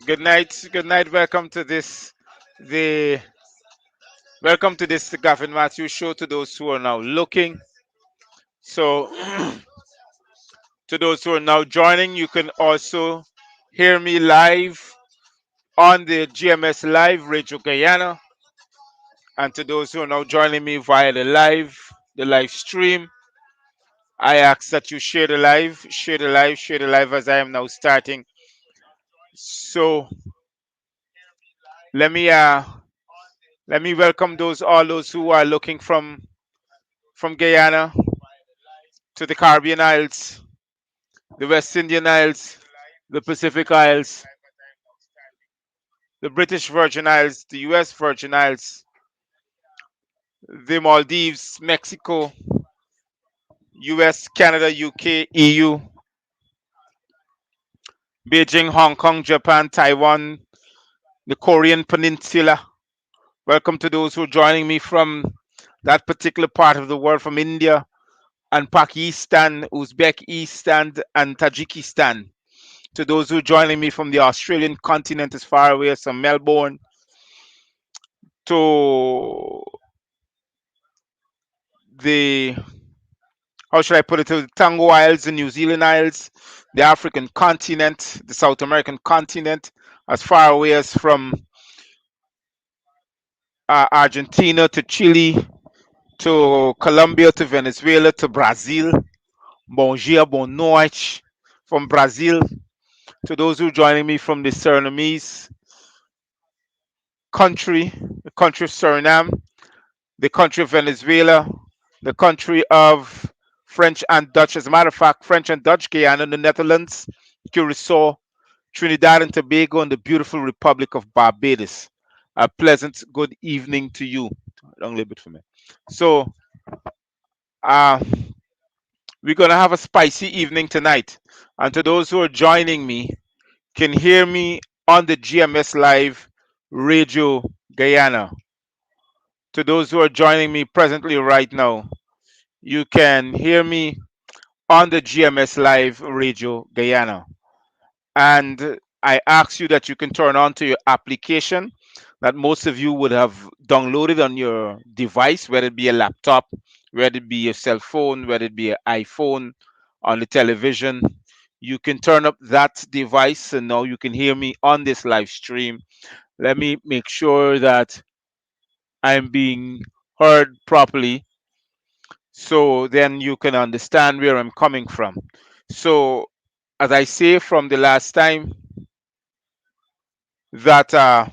Good night. Good night. The welcome to this Gavin Matthews show. To those who are now looking, so to those who are now joining, you can also hear me live on the GMS Live Radio Guyana, and to those who are now joining me via the live stream, I ask that you share the live as I am now starting. So let me uh let me welcome all those who are looking from Guyana to the Caribbean Isles, the West Indian Isles, the Pacific Isles, the British Virgin Isles, the US Virgin Isles, the Maldives, Mexico, US, Canada, UK, EU, Beijing, Hong Kong, Japan, Taiwan, the Korean Peninsula. Welcome to those who are joining me from that particular part of the world, from India and Pakistan, Uzbekistan, and Tajikistan. To those who are joining me from the Australian continent as far away as from Melbourne, to the how should I put it, to the Tango Isles, the New Zealand Isles, the African continent, the South American continent, as far away as from Argentina to Chile, to Colombia, to Venezuela, to Brazil. Bom dia, boa noite. From Brazil, to those who are joining me from the Surinamese country, the country of Suriname, the country of Venezuela, the country of French and Dutch. As a matter of fact, French and Dutch Guyana, the Netherlands, Curacao, Trinidad and Tobago, and the beautiful Republic of Barbados. A pleasant good evening to you. Long little bit for me. So, uh, we're gonna have a spicy evening tonight. And to those who are joining me, can hear me on the GMS Live Radio Guyana. To those who are joining me presently right now, you can hear me on the GMS Live Radio Guyana. And I ask you that you can turn on to your application that most of you would have downloaded on your device, whether it be a laptop, whether it be a cell phone, whether it be an iPhone, on the television. You can turn up that device and now you can hear me on this live stream. Let me make sure that I'm being heard properly so then you can understand where I'm coming from. So, as I say from the last time, that as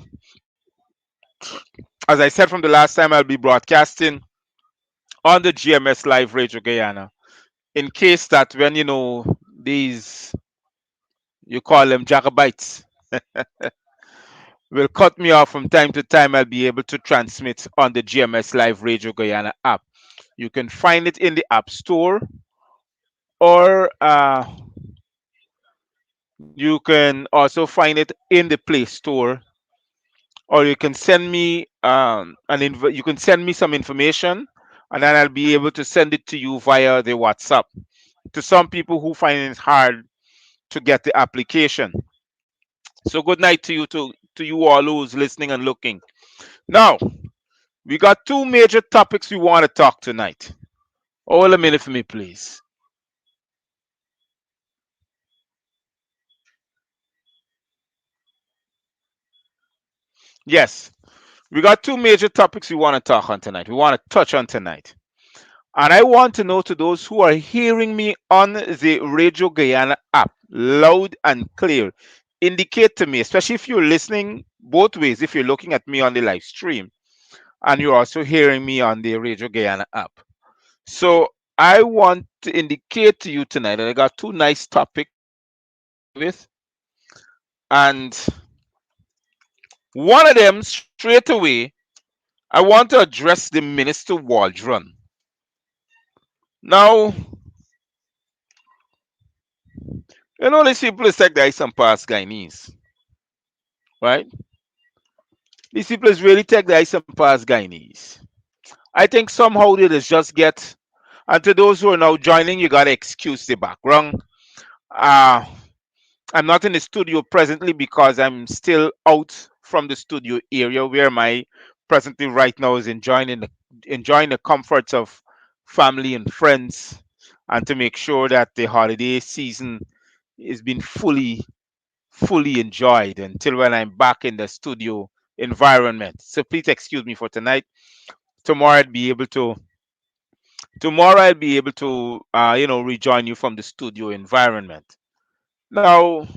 I said from the last time, I'll be broadcasting on the GMS Live Radio Guyana. In case that when these, you call them Jacobites, will cut me off from time to time, I'll be able to transmit on the GMS Live Radio Guyana app. You can find it in the App Store, or you can also find it in the Play Store, or you can send me you can send me some information, and then I'll be able to send it to you via the WhatsApp. To some people who find it hard to get the application. So good night to you all who's listening and looking. Now we got two major topics we want to talk tonight. Hold a minute for me, please. Yes, we got two major topics we want to talk on tonight. We want to touch on tonight. And I want to know, to those who are hearing me on the Radio Guyana app, loud and clear, indicate to me, especially if you're listening both ways, if you're looking at me on the live stream and you're also hearing me on the Radio Guyana app. So I want to indicate to you tonight that I got two nice topics with, and one of them straight away, I want to address the Minister Waldron. Now, these people is like the ice and pass Guyanese, right? These people is really take the ice and pass Guyanese. I think somehow they just get, and to those who are now joining, you gotta excuse the background. Uh I'm not in the studio presently because I'm still out from the studio area where my presently right now is enjoying the comforts of family and friends, and to make sure that the holiday season is being fully enjoyed until when I'm back in the studio environment. So please excuse me for tonight. Tomorrow I'll be able to tomorrow I'll be able to rejoin you from the studio environment. Now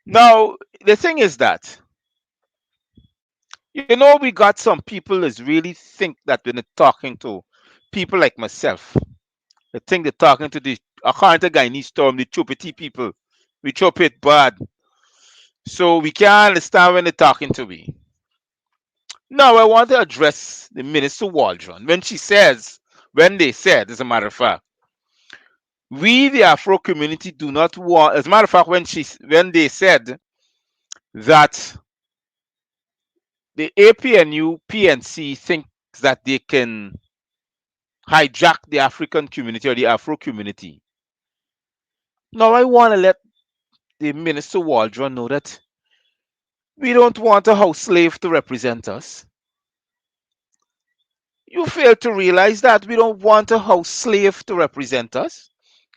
now the thing is that we got some people is really think that when they're talking to people like myself, they think they're talking to the according to Guyanese storm, the chupity people. We chup it bad. So we can't understand when they're talking to me. Now I want to address the Minister Waldron when they said, as a matter of fact, we the Afro community do not want. As a matter of fact, when they said that the APNU PNC thinks that they can hijack the African community or the Afro community. Now I want to let the Minister Waldron know that we don't want a house slave to represent us. You fail to realize that we don't want a house slave to represent us.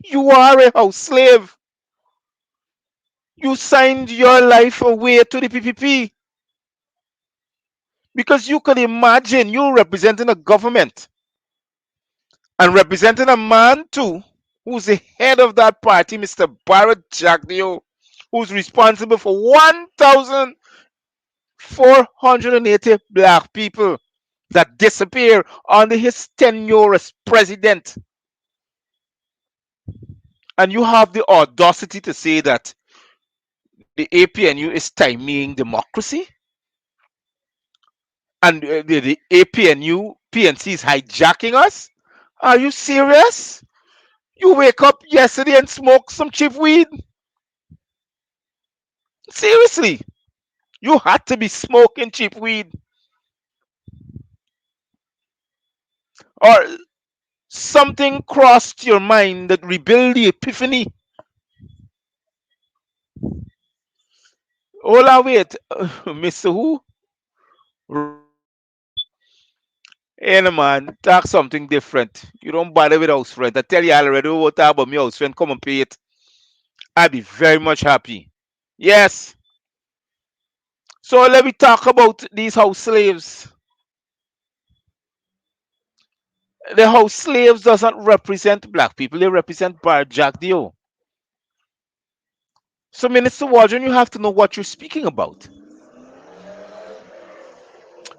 You are a house slave. You signed your life away to the PPP because you could imagine you representing a government and representing a man too who's the head of that party, Mr. Barrett Jagdeo, who's responsible for 1,480 black people that disappear under his tenure as president. And you have the audacity to say that the APNU is stymieing democracy and the APNU PNC is hijacking us? Are you serious? You wake up yesterday and smoke some cheap weed? Seriously, you had to be smoking cheap weed, or something crossed your mind that rebuild the epiphany. Hold on, wait, Mr. Who? Hey, no, man, talk something different. You don't bother with house rent. I tell you already what talk about me house rent. Come and pay it. I'll be very much happy. Yes. So let me talk about these house slaves. The house slaves doesn't represent black people. They represent Bar Jack Dio. So, Minister Waldron, you have to know what you're speaking about.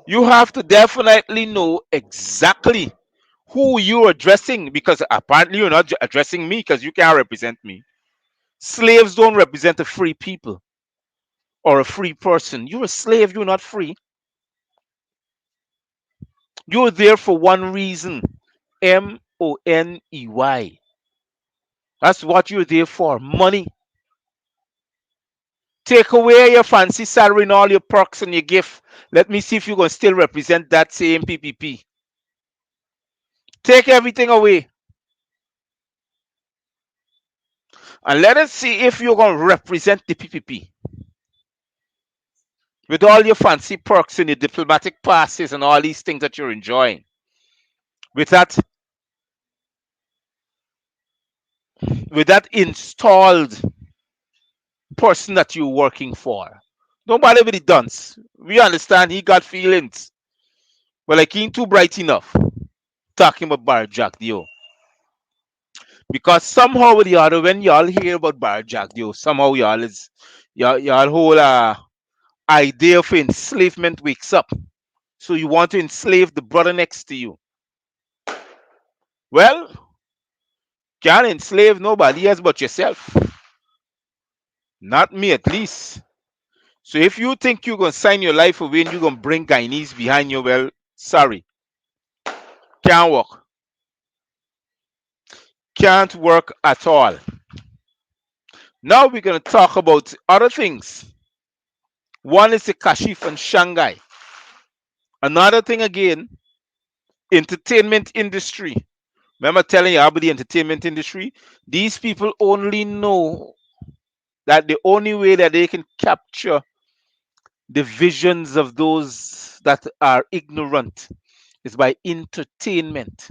You have to definitely know exactly who you're addressing, because apparently you're not addressing me because you can't represent me. Slaves don't represent a free people or a free person. You're a slave, you're not free. You're there for one reason, Money. That's what you're there for, money. Take away your fancy salary and all your perks and your gift. Let me see if you're going to still represent that same PPP. Take everything away. And let us see if you're going to represent the PPP with all your fancy perks and your diplomatic passes and all these things that you're enjoying. With that installed person that you're working for. Don't bother with the dunce. We understand he got feelings. But like he ain't too bright enough talking about Bar Jack Dio. Because somehow or the other, when y'all hear about Bar Jack Dio, somehow y'all whole idea of enslavement wakes up. So you want to enslave the brother next to you. Well, can't enslave nobody else but yourself. Not me, at least. So if you think you're gonna sign your life away and you're gonna bring Guyanese behind you, well, sorry, can't work. Can't work at all. Now we're gonna talk about other things. One is the Kashif and Shanghai. Another thing again, entertainment industry. Remember telling you about the entertainment industry? These people only know that the only way that they can capture the visions of those that are ignorant is by entertainment.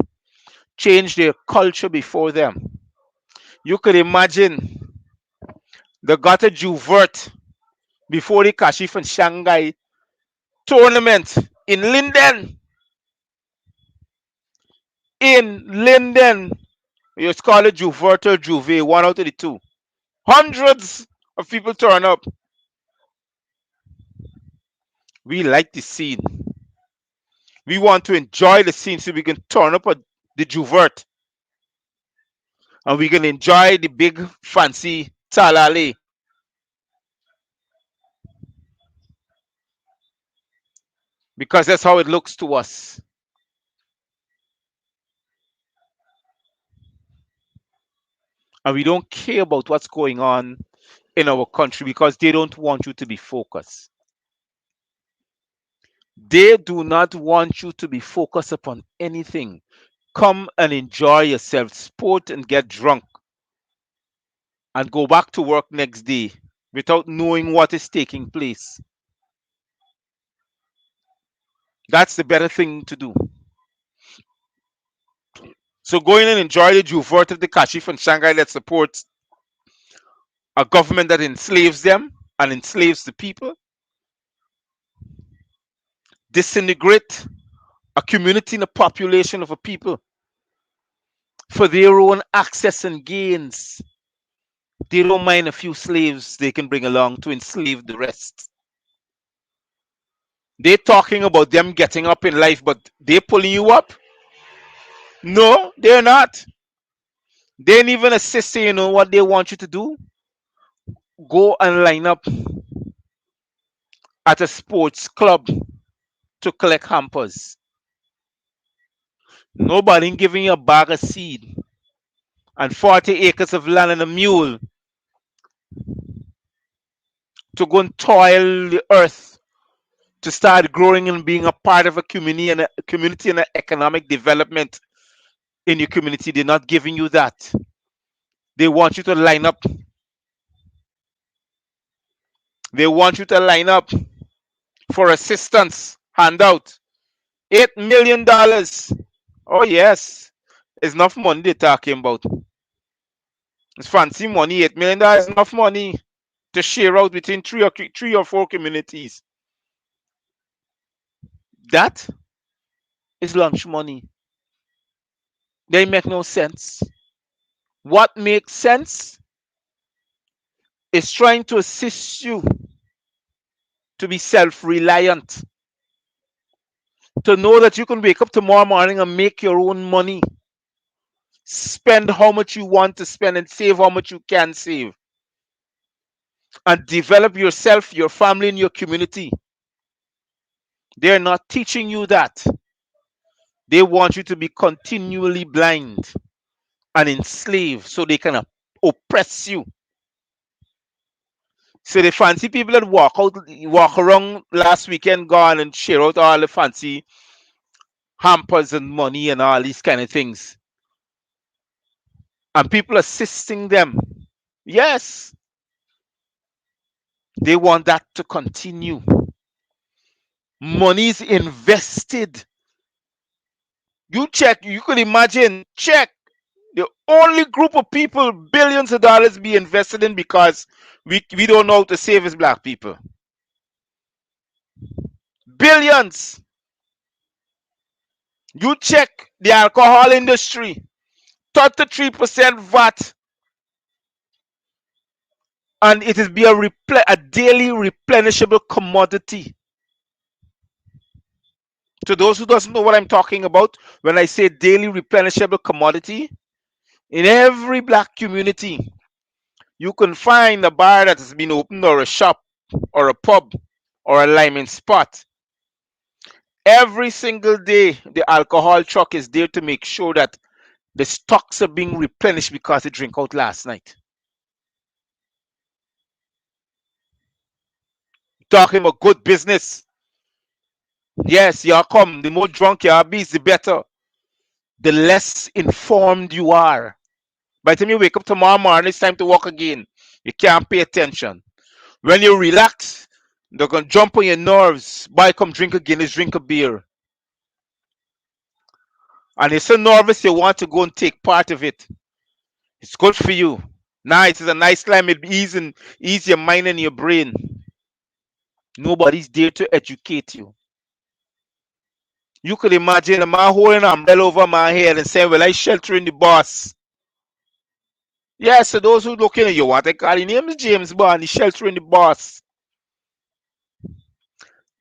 Change their culture before them. You could imagine the Gata Juvert before the Kashif and Shanghai tournament in Linden. In Linden, it's called it Juvert or Juve, one out of the two. Hundreds of people turn up. We like the scene. We want to enjoy the scene so we can turn up at the Juvert and we can enjoy the big fancy talale because that's how it looks to us. And we don't care about what's going on in our country because they don't want you to be focused. They do not want you to be focused upon anything. Come and enjoy yourself, sport and get drunk, and go back to work next day without knowing what is taking place. That's the better thing to do. So go in and enjoy the Juvert of the Kashif and Shanghai that supports a government that enslaves them and enslaves the people, disintegrate a community and a population of a people for their own access and gains. They don't mind a few slaves they can bring along to enslave the rest. They're talking about them getting up in life, but they're pulling you up? No, they're not. They ain't even assist you, you know what they want you to do? Go and line up at a sports club to collect hampers. Nobody giving you a bag of seed and 40 acres of land and a mule to go and toil the earth to start growing and being a part of a community and an economic development in your community. They're not giving you that. They want you to line up. They want you to line up for assistance handout. $8 million. Oh yes. It's enough money they're talking about. It's fancy money. $8 million is enough money to share out between three or four communities. That is lunch money. They make no sense. What makes sense is trying to assist you to be self-reliant, to know that you can wake up tomorrow morning and make your own money, spend how much you want to spend and save how much you can save, and develop yourself, your family, and your community. They're not teaching you that. They want you to be continually blind and enslaved so they can oppress you. So the fancy people that walk around last weekend gone and share out all the fancy hampers and money and all these kind of things. And people assisting them. Yes, they want that to continue. Money is invested. You check, you could imagine, check the only group of people billions of dollars be invested in because we don't know how to save as black people. Billions. You check the alcohol industry, 33% VAT, and it is be a daily replenishable commodity. To those who doesn't know what I'm talking about, when I say daily replenishable commodity, in every black community, you can find a bar that has been opened or a shop or a pub or a liming spot. Every single day, the alcohol truck is there to make sure that the stocks are being replenished because they drink out last night. Talking about good business. Yes, y'all come. The more drunk y'all be, the better. the less informed you are. By the time you wake up tomorrow morning, it's time to walk again. You can't pay attention. When you relax, they're gonna jump on your nerves. Boy, come drink again, let's drink a beer. And you're so nervous you want to go and take part of it. It's good for you. Nice, it's a nice climate, ease your mind and your brain. Nobody's there to educate you. You could imagine a man holding an umbrella over my head and saying, well, I sheltering the boss. Yeah, so those who looking at you, what they call his name is James Bond, he's sheltering the boss.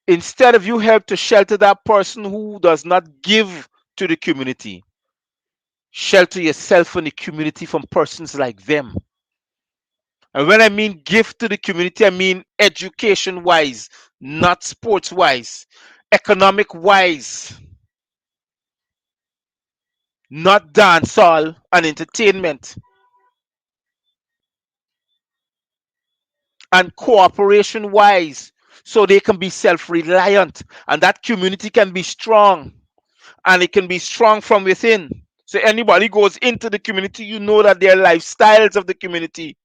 Instead of you help to shelter that person who does not give to the community, shelter yourself and the community from persons like them. And when I mean give to the community, I mean education wise, not sports wise, economic wise, not dancehall and entertainment, and cooperation wise, so they can be self reliant and that community can be strong, and it can be strong from within. So anybody goes into the community, you know that their lifestyles of the community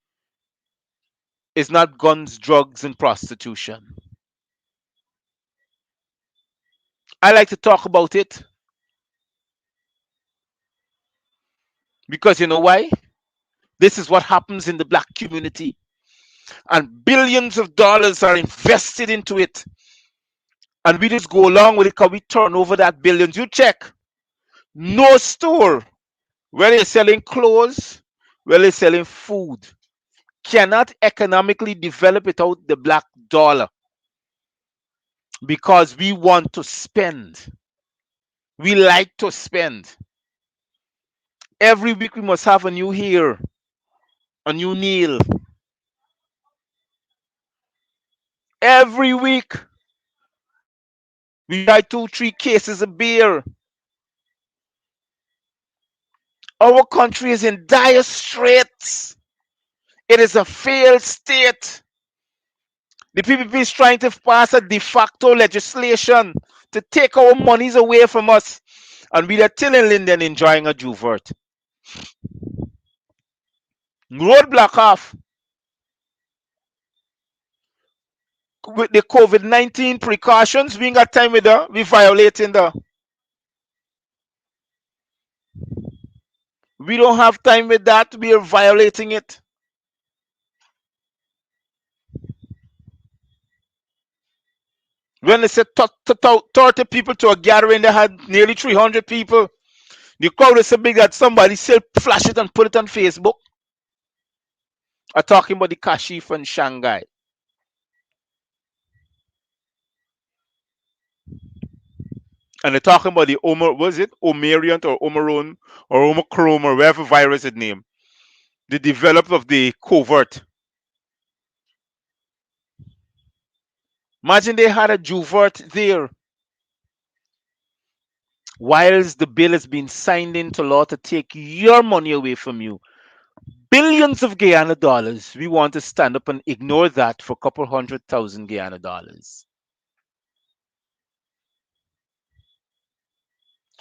is not guns, drugs, and prostitution. I like to talk about it because you know why? This is what happens in the black community. And billions of dollars are invested into it. And we just go along with it because we turn over that billions. You check. No store, where they're selling clothes, where they're selling food, cannot economically develop without the black dollar because we want to spend. We like to spend. Every week we must have a new hair, a new nail. Every week we buy 2, 3 cases of beer. Our country is in dire straits. It is a failed state. The PPP is trying to pass a de facto legislation to take our monies away from us. And we are still in Linden enjoying a Juvert. Roadblock off with the COVID-19 precautions. We ain't got time with that. We violating the. We don't have time with that. We are violating it. When they said 30 people to a gathering, they had nearly 300 people. The crowd is so big that somebody still flash it and put it on Facebook. I'm talking about the Kashif and Shanghai. And they're talking about the was it Omariant or Omaron or Omicron or whatever virus it named. The development of the covert. Imagine they had a Juvert there. Whilst the bill has been signed into law to take your money away from you, billions of Guyana dollars, we want to stand up and ignore that for a couple 100,000 Guyana dollars.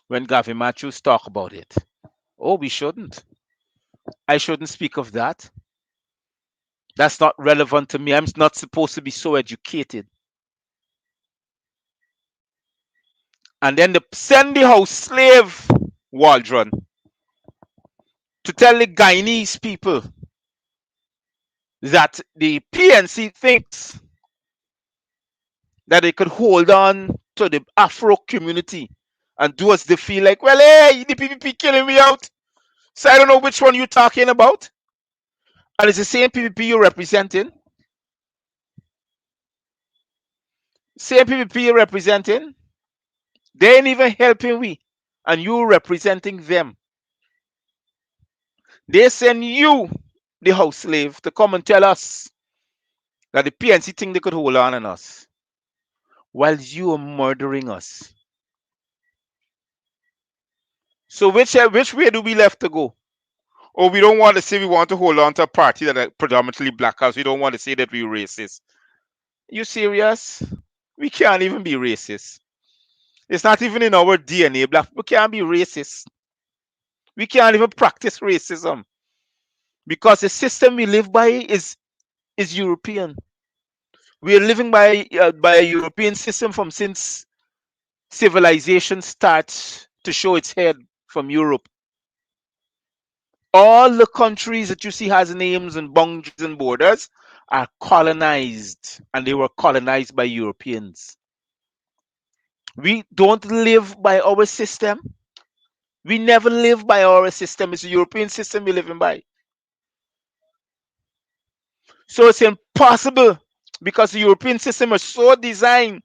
When Gavin Matthews talk about it, oh, we shouldn't. I shouldn't speak of that. That's not relevant to me. I'm not supposed to be so educated. And then they send the house slave Waldron to tell the Guyanese people that the PNC thinks that they could hold on to the Afro community and do as they feel like, well, hey, the PPP killing me out. So I don't know which one you're talking about. And it's the same PPP you're representing. Same PPP you're representing. They ain't even helping we. And you representing them. They send you, the house slave, to come and tell us that the PNC think they could hold on us while you are murdering us. So which way do we left to go? Or we don't want to say we want to hold on to a party that are predominantly black house. We don't want to say that we're racist. You serious? We can't even be racist. It's not even in our DNA. Black people can't be racist. We can't even practice racism because the system we live by is European. We are living by a European system from since civilization starts to show its head from Europe. All the countries that you see has names and boundaries and borders are colonized, and they were colonized by Europeans. We don't live by our system. We never live by our system. It's a European system we're living by. So it's impossible because the European system is so designed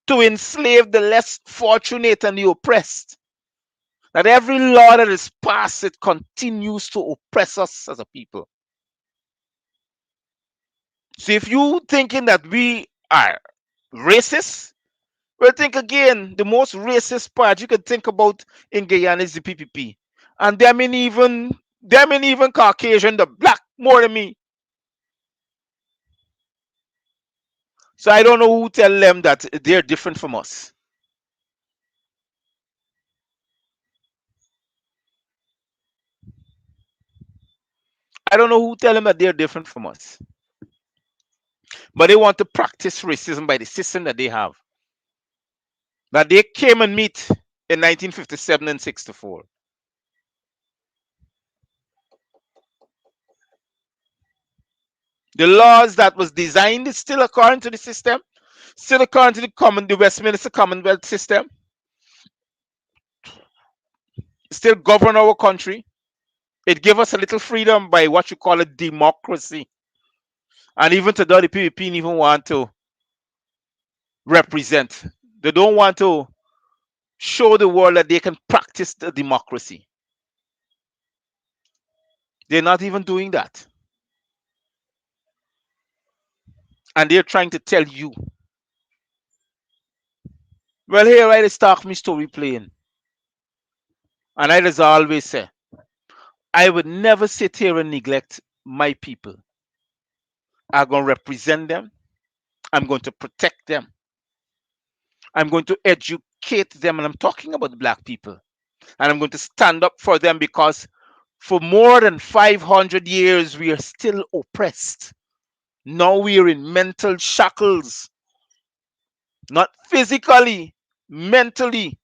to enslave the less fortunate and the oppressed that every law that is passed, it continues to oppress us as a people. So if you thinking that we are racist, well, think again. The most racist part you can think about in Guyana is the PPP, and them ain't even Caucasian, the black more than me. So I don't know who tell them that they're different from us. I don't know who tell them that they're different from us. But they want to practice racism by the system that they have, that they came and meet in 1957 and 64. The laws that was designed is still according to the system, still according to the Westminster Commonwealth system, still govern our country. It gave us a little freedom by what you call a democracy. And even today, the PVP even want to represent. They don't want to show the world that they can practice the democracy. They're not even doing that. And they're trying to tell you, well, here I start my story playing. And I just always say, I would never sit here and neglect my people. I'm going to represent them. I'm going to protect them. I'm going to educate them. And I'm talking about the black people. And I'm going to stand up for them because for more than 500 years, we are still oppressed. Now we are in mental shackles, not physically, mentally.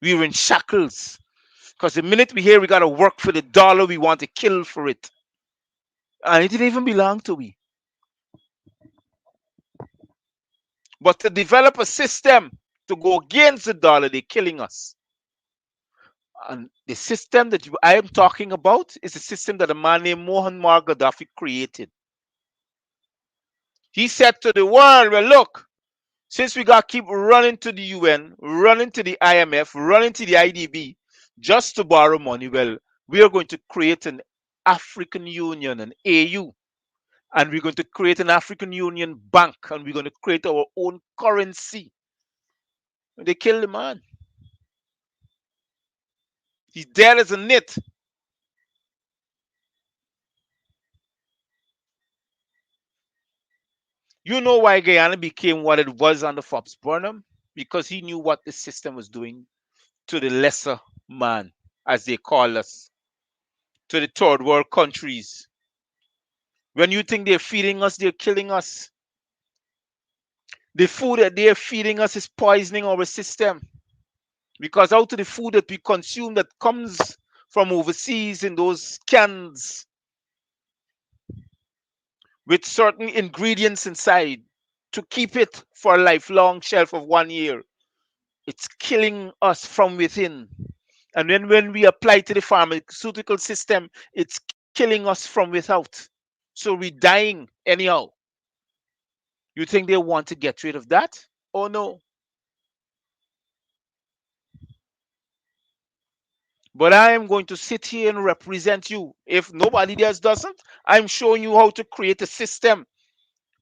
We are in shackles. Because the minute we hear we got to work for the dollar, we want to kill for it. And it didn't even belong to we. But to develop a system to go against the dollar, they're killing us. And the system that I am talking about is a system that a man named Mohammad Gaddafi created. He said to the world, well, look, since we got to keep running to the UN, running to the IMF, running to the IDB just to borrow money, well, we are going to create an African Union, an AU, and we're going to create an African Union bank, and we're going to create our own currency. They killed the man. He's dead as a nit. You know why Guyana became what it was under Fox Burnham? Because he knew what the system was doing to the lesser man, as they call us, to the third world countries. When you think they're feeding us, they're killing us. The food that they're feeding us is poisoning our system. Because out of the food that we consume that comes from overseas in those cans with certain ingredients inside to keep it for a lifelong shelf of 1 year, it's killing us from within. And then when we apply to the pharmaceutical system, it's killing us from without. So we're dying anyhow. You think they want to get rid of that? Oh no. But I am going to sit here and represent you. If nobody else doesn't, I'm showing you how to create a system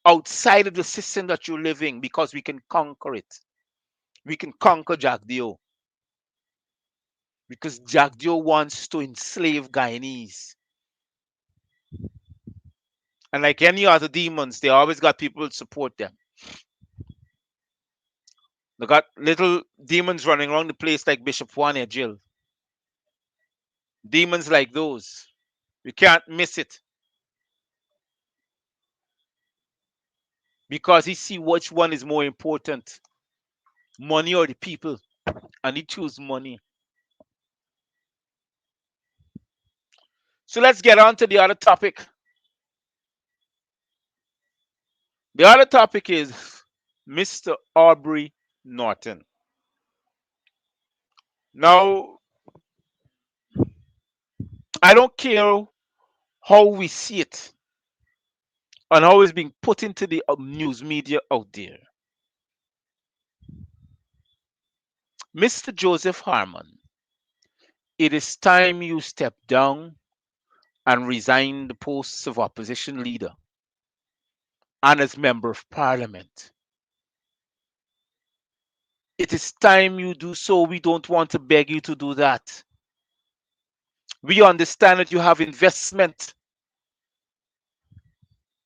outside of the system that you're living because we can conquer it. We can conquer Jagdeo because Jagdeo wants to enslave Guyanese. And like any other demons, they always got people to support them. They got little demons running around the place like Bishop Juan Jill. Demons like those. We can't miss it because he see which one is more important, money or the people, and he choose money. So let's get on to the other topic. The other topic is Mr. Aubrey Norton. Now, I don't care how we see it and how it's being put into the news media out there. Mr. Joseph Harmon, it is time you step down and resign the posts of opposition leader and as member of parliament. It is time you do so. We don't want to beg you to do that. We understand that you have investment,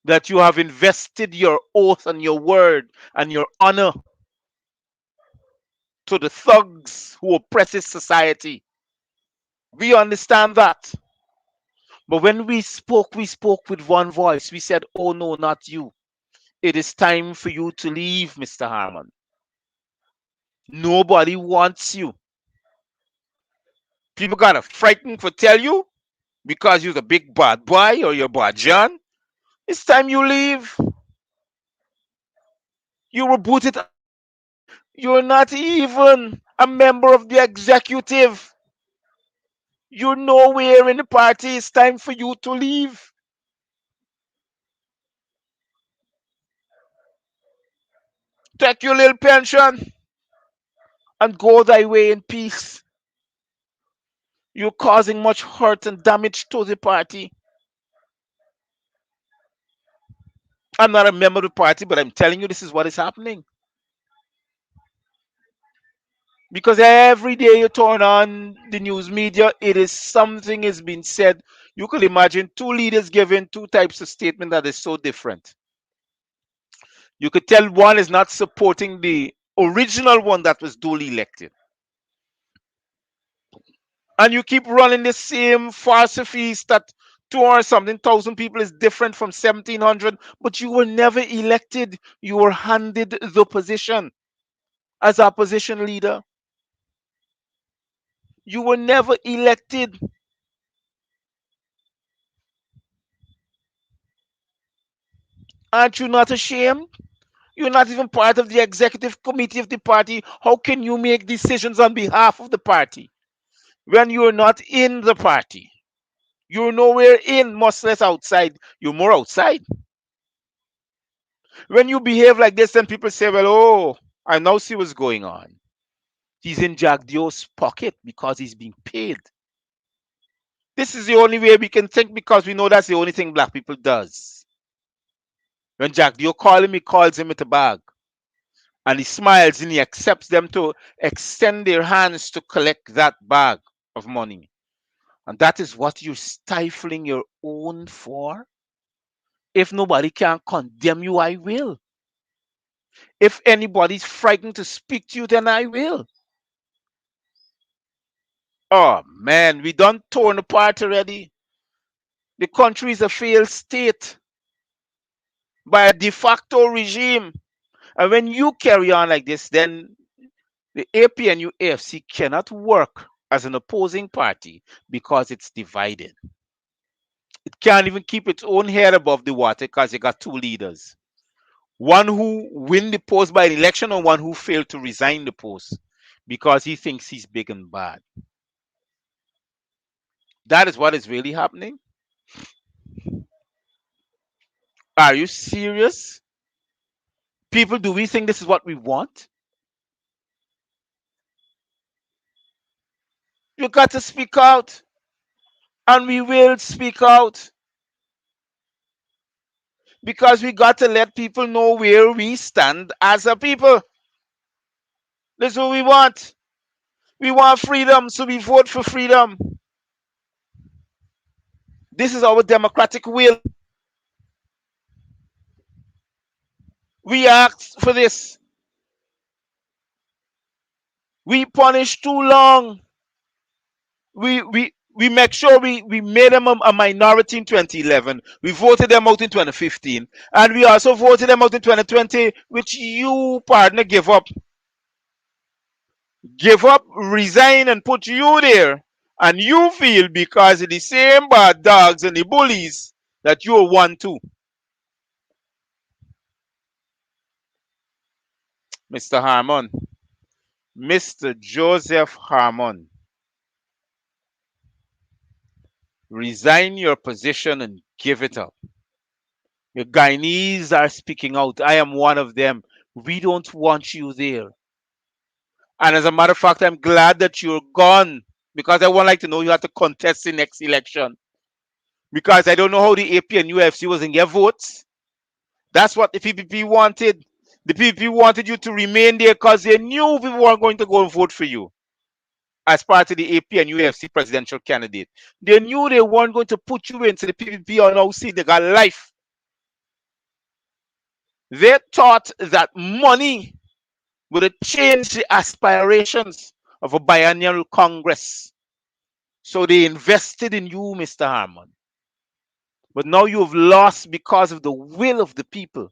that you have invested your oath and your word and your honor to the thugs who oppresses society. We understand that. But when we spoke with one voice. We said, oh no, not you. It is time for you to leave, Mr. Harmon. Nobody wants you. People got to frighten for tell you because you're the big bad boy or you're bad John. It's time you leave. You were booted. You're not even a member of the executive. You're nowhere in the party. It's time for you to leave. Take your little pension and go thy way in peace. You're causing much hurt and damage to the party. I'm not a member of the party, but I'm telling you this is what is happening. Because every day you turn on the news media, it is something is being said. You could imagine two leaders giving two types of statement that is so different. You could tell one is not supporting the original one that was duly elected. And you keep running the same philosophies that two or something thousand people is different from 1700, but you were never elected. You were handed the position as opposition leader. You were never elected. Aren't you not ashamed? You're not even part of the executive committee of the party. How can you make decisions on behalf of the party when you're not in the party? You're nowhere in, much less outside. You're more outside. When you behave like this, then people say, well, oh, I now see what's going on. He's in Jack Dio's pocket because he's being paid. This is the only way we can think because we know that's the only thing black people does. When Jack Dio calls him, he calls him with a bag. And he smiles and he accepts them to extend their hands to collect that bag of money. And that is what you're stifling your own for. If nobody can condemn you, I will. If anybody's frightened to speak to you, then I will. Oh man, we done torn apart already. The country is a failed state by a de facto regime. And when you carry on like this, then the APNU AFC cannot work as an opposing party because it's divided. It can't even keep its own head above the water because you got two leaders. One who win the post by an election and one who failed to resign the post because he thinks he's big and bad. That is what is really happening. Are you serious? People, do we think this is what we want? You got to speak out, and we will speak out because we got to let people know where we stand as a people. This is what we want. We want freedom, so we vote for freedom. This is our democratic will. We asked for this. We punished too long. We We make sure we made them a minority in 2011. We voted them out in 2015. And we also voted them out in 2020, which you, partner, give up, resign, and put you there. And you feel because of the same bad dogs and the bullies that you're one too. Mr. Harmon, Mr. Joseph Harmon, resign your position and give it up. Your Guyanese are speaking out. I am one of them. We don't want you there. And as a matter of fact, I'm glad that you're gone because I would like to know you have to contest the next election. Because I don't know how the AP and UFC was in your votes. That's what the PPP wanted. The PPP wanted you to remain there because they knew people weren't going to go and vote for you as part of the AP and UFC presidential candidate. They knew they weren't going to put you into the PPP or now see they got life. They thought that money would change the aspirations of a biennial Congress. So they invested in you, Mr. Harmon. But now you've lost because of the will of the people.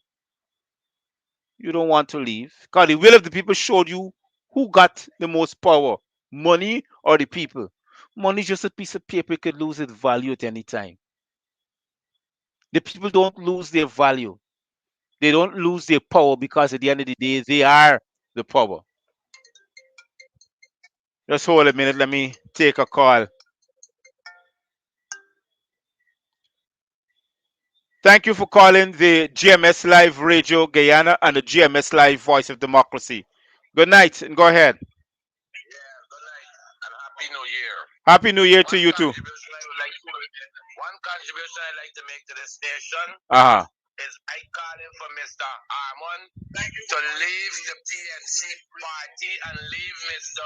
You don't want to leave. Because the will of the people showed you who got the most power, money or the people. Money is just a piece of paper, it could lose its value at any time. The people don't lose their value. They don't lose their power because at the end of the day, they are the power. Just hold a minute. Let me take a call. Thank you for calling the GMS Live Radio Guyana and the GMS Live Voice of Democracy. Good night and go ahead. Yeah, good night and happy new year. Happy New Year to One you too. contribution I would like to one contribution I like to make to this nation Uh huh. is I calling for Mr. Armon to leave the PNC party and leave Mr.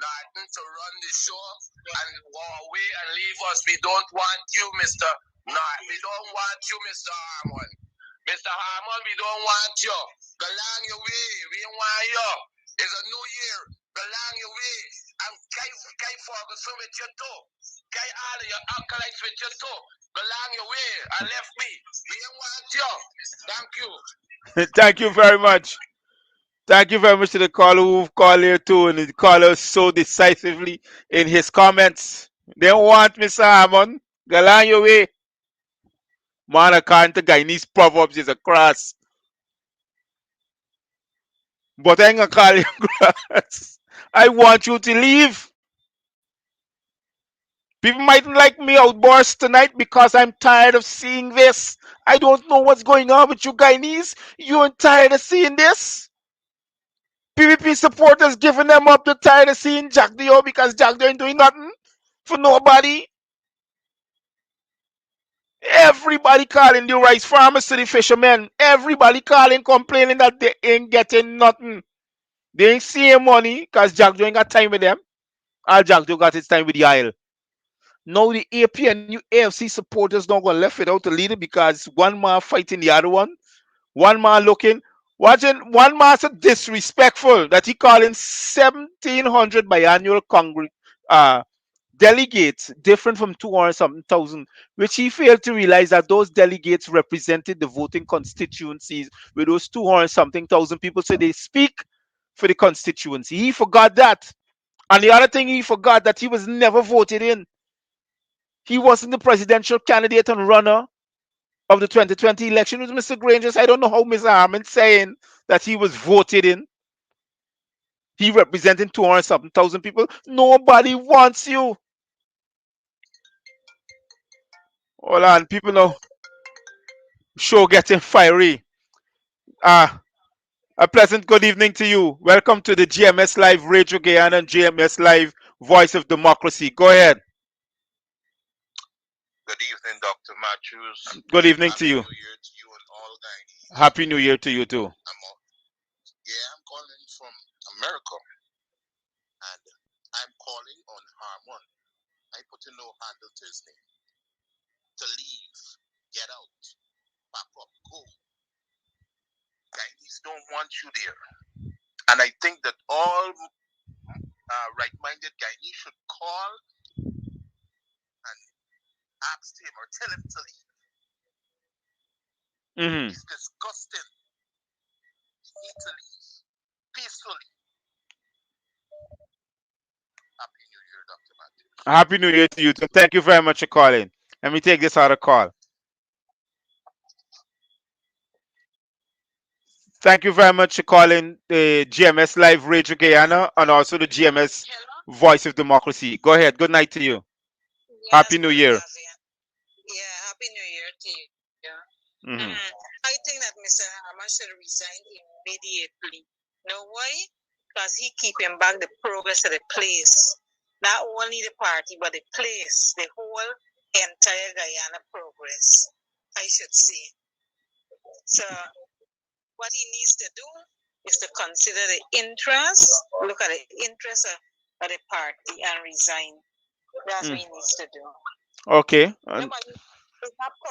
Norton to run the show and go away and leave us. We don't want you, Mr. Norton. We don't want you, Mr. Armon. Mr. Harmon, we don't want you. Go along your way. We don't want you. It's a new year. Go along your way. And Kai Ferguson with you too. Kai all of your acolytes with you too. Go along your way. I left me. We don't want you. Thank you. Thank you very much. Thank you very much to the caller who called here too, and the caller so decisively in his comments. They don't want Mr. Hammond. Go on your way. Man, according to Guyanese proverbs, is a cross. But I ain't gonna call you cross. I want you to leave. People might like me outburst tonight because I'm tired of seeing this. I don't know what's going on with you Guyanese. You're tired of seeing this? PvP supporters giving them up. They're tired of seeing Jack Dio because Jack Dio ain't doing nothing for nobody. Everybody calling the rice farmers to the fishermen. Everybody calling, complaining that they ain't getting nothing. They ain't seeing money because Jack Dio ain't got time with them. All Jack Dio got his time with the Isle. Now the AP and AFC supporters don't go left without a leader because one man fighting the other one. One man looking, watching one man so disrespectful that he calling 1,700 biannual uh, delegates different from 200 something thousand, which he failed to realize that those delegates represented the voting constituencies with those 200 something thousand people. So they speak for the constituency. He forgot that. And the other thing he forgot that he was never voted in. He wasn't the presidential candidate and runner of the 2020 election with Mr. Grangers. I don't know how Mr. Harmon saying that he was voted in. He representing 200 something thousand people. Nobody wants you. Hold on, people know. Show getting fiery. Ah, a pleasant good evening to you. Welcome to the GMS Live Radio Guyana and GMS Live Voice of Democracy. Go ahead. Good evening, Dr. Matthews. Good evening to Happy you. New Year to you and all guys. Happy New Year to you too. I'm calling from America and I'm calling on Harmon. I put a no handle to his name. To leave, get out, pack up, go. Guys don't want you there. And I think that all right-minded Guyanese should call tell him to leave. Mm-hmm. It's disgusting. He needs to leave peacefully. Happy New Year, Dr. Matthews. Happy New Year to you too. Thank you very much for calling. Let me take this other call. Thank you very much for calling the GMS Live Radio Guyana and also the GMS Hello? Voice of Democracy. Go ahead. Good night to you. Yes, Happy New Brother Year. Davian. Yeah, Happy New Year to you. Hmm. I think that Mr. Harman should resign immediately. Know why? Because he keeping back the progress of the place. Not only the party, but the place, the whole entire Guyana progress, I should say. So what he needs to do is to consider the interest, look at the interest of the party and resign. That's what he needs to do. Okay. Remember,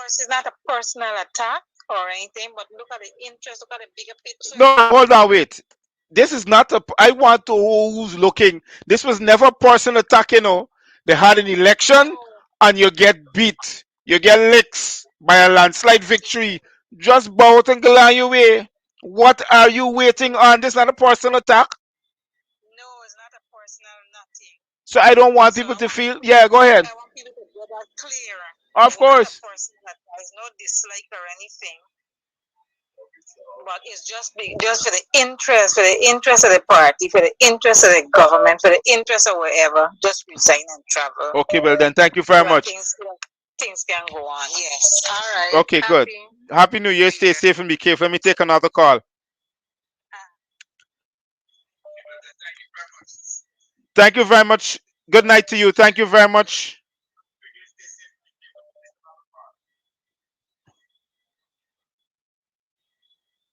it's not a personal attack or anything, but look at the interest, look at the bigger picture. No, no, hold on, wait. This is not a. I want to who's looking. This was never personal attack, you know. They had an election No, and you get beat. You get licks by a landslide victory. Just bow out and go on your way. What are you waiting on? This is not a personal attack. no, it's not a personal nothing. So I don't want So people to feel. Yeah, go ahead. I want people to get that clear. Of It's not a course. personal attack. It's no dislike or anything. But it's just for the interest of the party, for the interest of the government, for the interest of wherever. Just resign and travel. Okay, well then, thank you very So that much. things can go on. Yes. All right. Okay, good. Happy New Year. Stay safe and be careful. Let me take another call. Thank you very much. Good night to you. Thank you very much.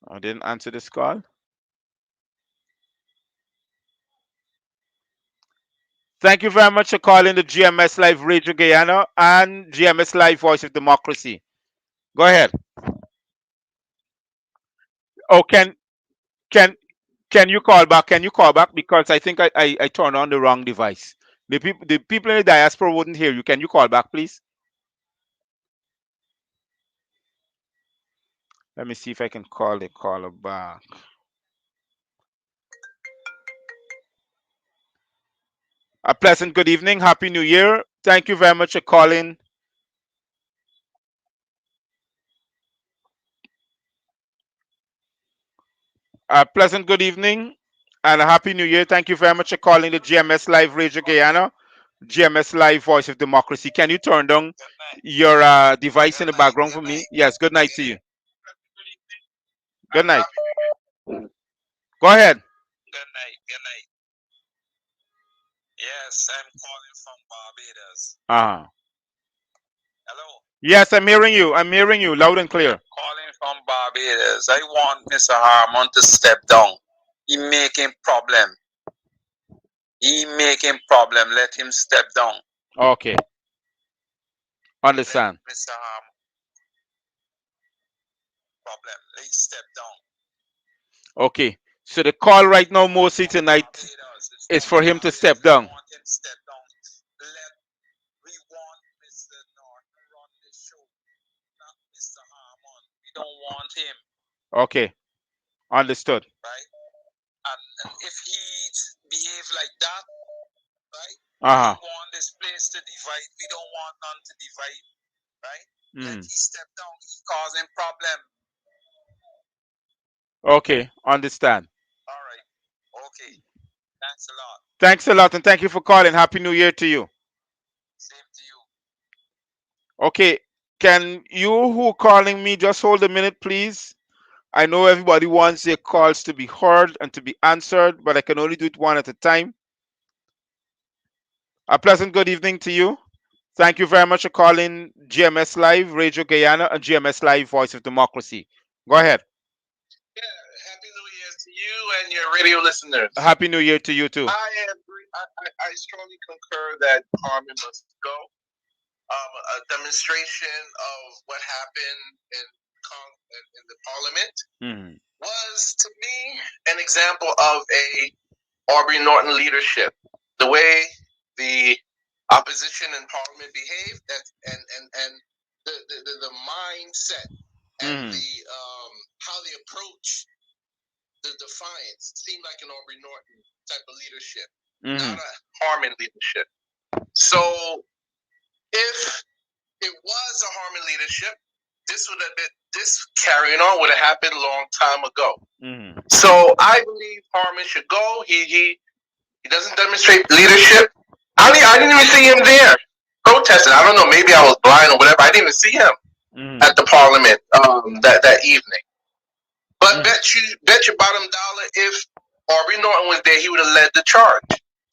I didn't answer this call. Thank you very much for calling the GMS Live Radio Guyana and GMS Live Voice of Democracy. Go ahead. Oh, can can you call back? Can you call back? Because I think I turned on the wrong device. The people in the diaspora wouldn't hear you. Can you call back, please? Let me see if I can call the caller back. A pleasant good evening. Happy New Year. Thank you very much for calling. A pleasant good evening and a happy New Year. Thank you very much for calling the GMS Live Radio Guyana, GMS Live Voice of Democracy. Can you turn down your device in the background for me? Yes. Good night to you. Good night. Go ahead. Good night. Good night. Yes, I'm calling from Barbados. Uh-huh. Hello. Yes, I'm hearing you. I'm hearing you loud and clear. Calling from Barbados. I want Mr. Harmon to step down. He making problem. He making problem. Let him step down. Okay. Understand. Let Mr. Harmon problem. Let him step down. Okay. So the call right now, mostly tonight, is for him to step down. Want him to step down. Let we want Mr. North to run the show, not Mr. Harmon. We don't want him, Okay. Understood. right? And if he behave like that, right? Uh-huh. We want this place to divide. We don't want none to divide, right? Let he step down. He causing problem. Okay. Understand. All right. Okay. Thanks a lot. Thanks a lot and thank you for calling. Happy New Year to you. Same to you. Okay. Can you who calling me just hold a minute, please? I know everybody wants their calls to be heard and to be answered, but I can only do it one at a time. A pleasant good evening to you. Thank you very much for calling GMS Live, Radio Guyana, and GMS Live, Voice of Democracy. Go ahead. Yeah, Happy New Year to you and your radio listeners. Happy New Year to you too. I agree. I strongly concur that Harmon must go. A demonstration of what happened in the parliament was to me an example of a Aubrey Norton leadership. The way the opposition in parliament behaved, and the mindset and Mm-hmm. the how they approach the defiance seemed like an Aubrey Norton type of leadership, not Mm-hmm. a Harmon leadership. So if it was a Harmon leadership, this carrying on would have happened a long time ago. Mm-hmm. So I believe Harmon should go. He doesn't demonstrate leadership. I didn't even see him there protesting. I don't know. Maybe I was blind or whatever. I didn't even see him Mm-hmm. at the parliament that evening. But Mm-hmm. bet your bottom dollar if Aubrey Norton was there, he would have led the charge.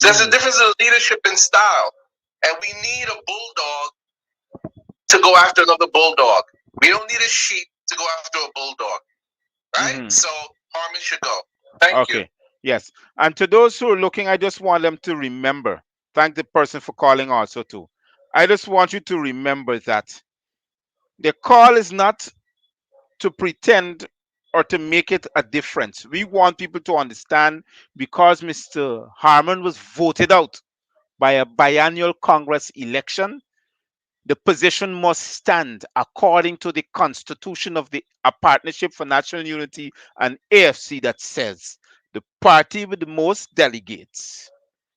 So there's a difference of leadership and style, and we need a bulldog to go after another bulldog. We don't need a sheep to go after a bulldog, right? Mm-hmm. So Harmon should go. Thank you. Okay. Yes. And to those who are looking, I just want them to remember. Thank the person for calling also too. I just want you to remember that the call is not to pretend or to make it a difference. We want people to understand because Mr. Harmon was voted out by a biannual Congress election, the position must stand according to the constitution of the a Partnership for National Unity and AFC that says the party with the most delegates,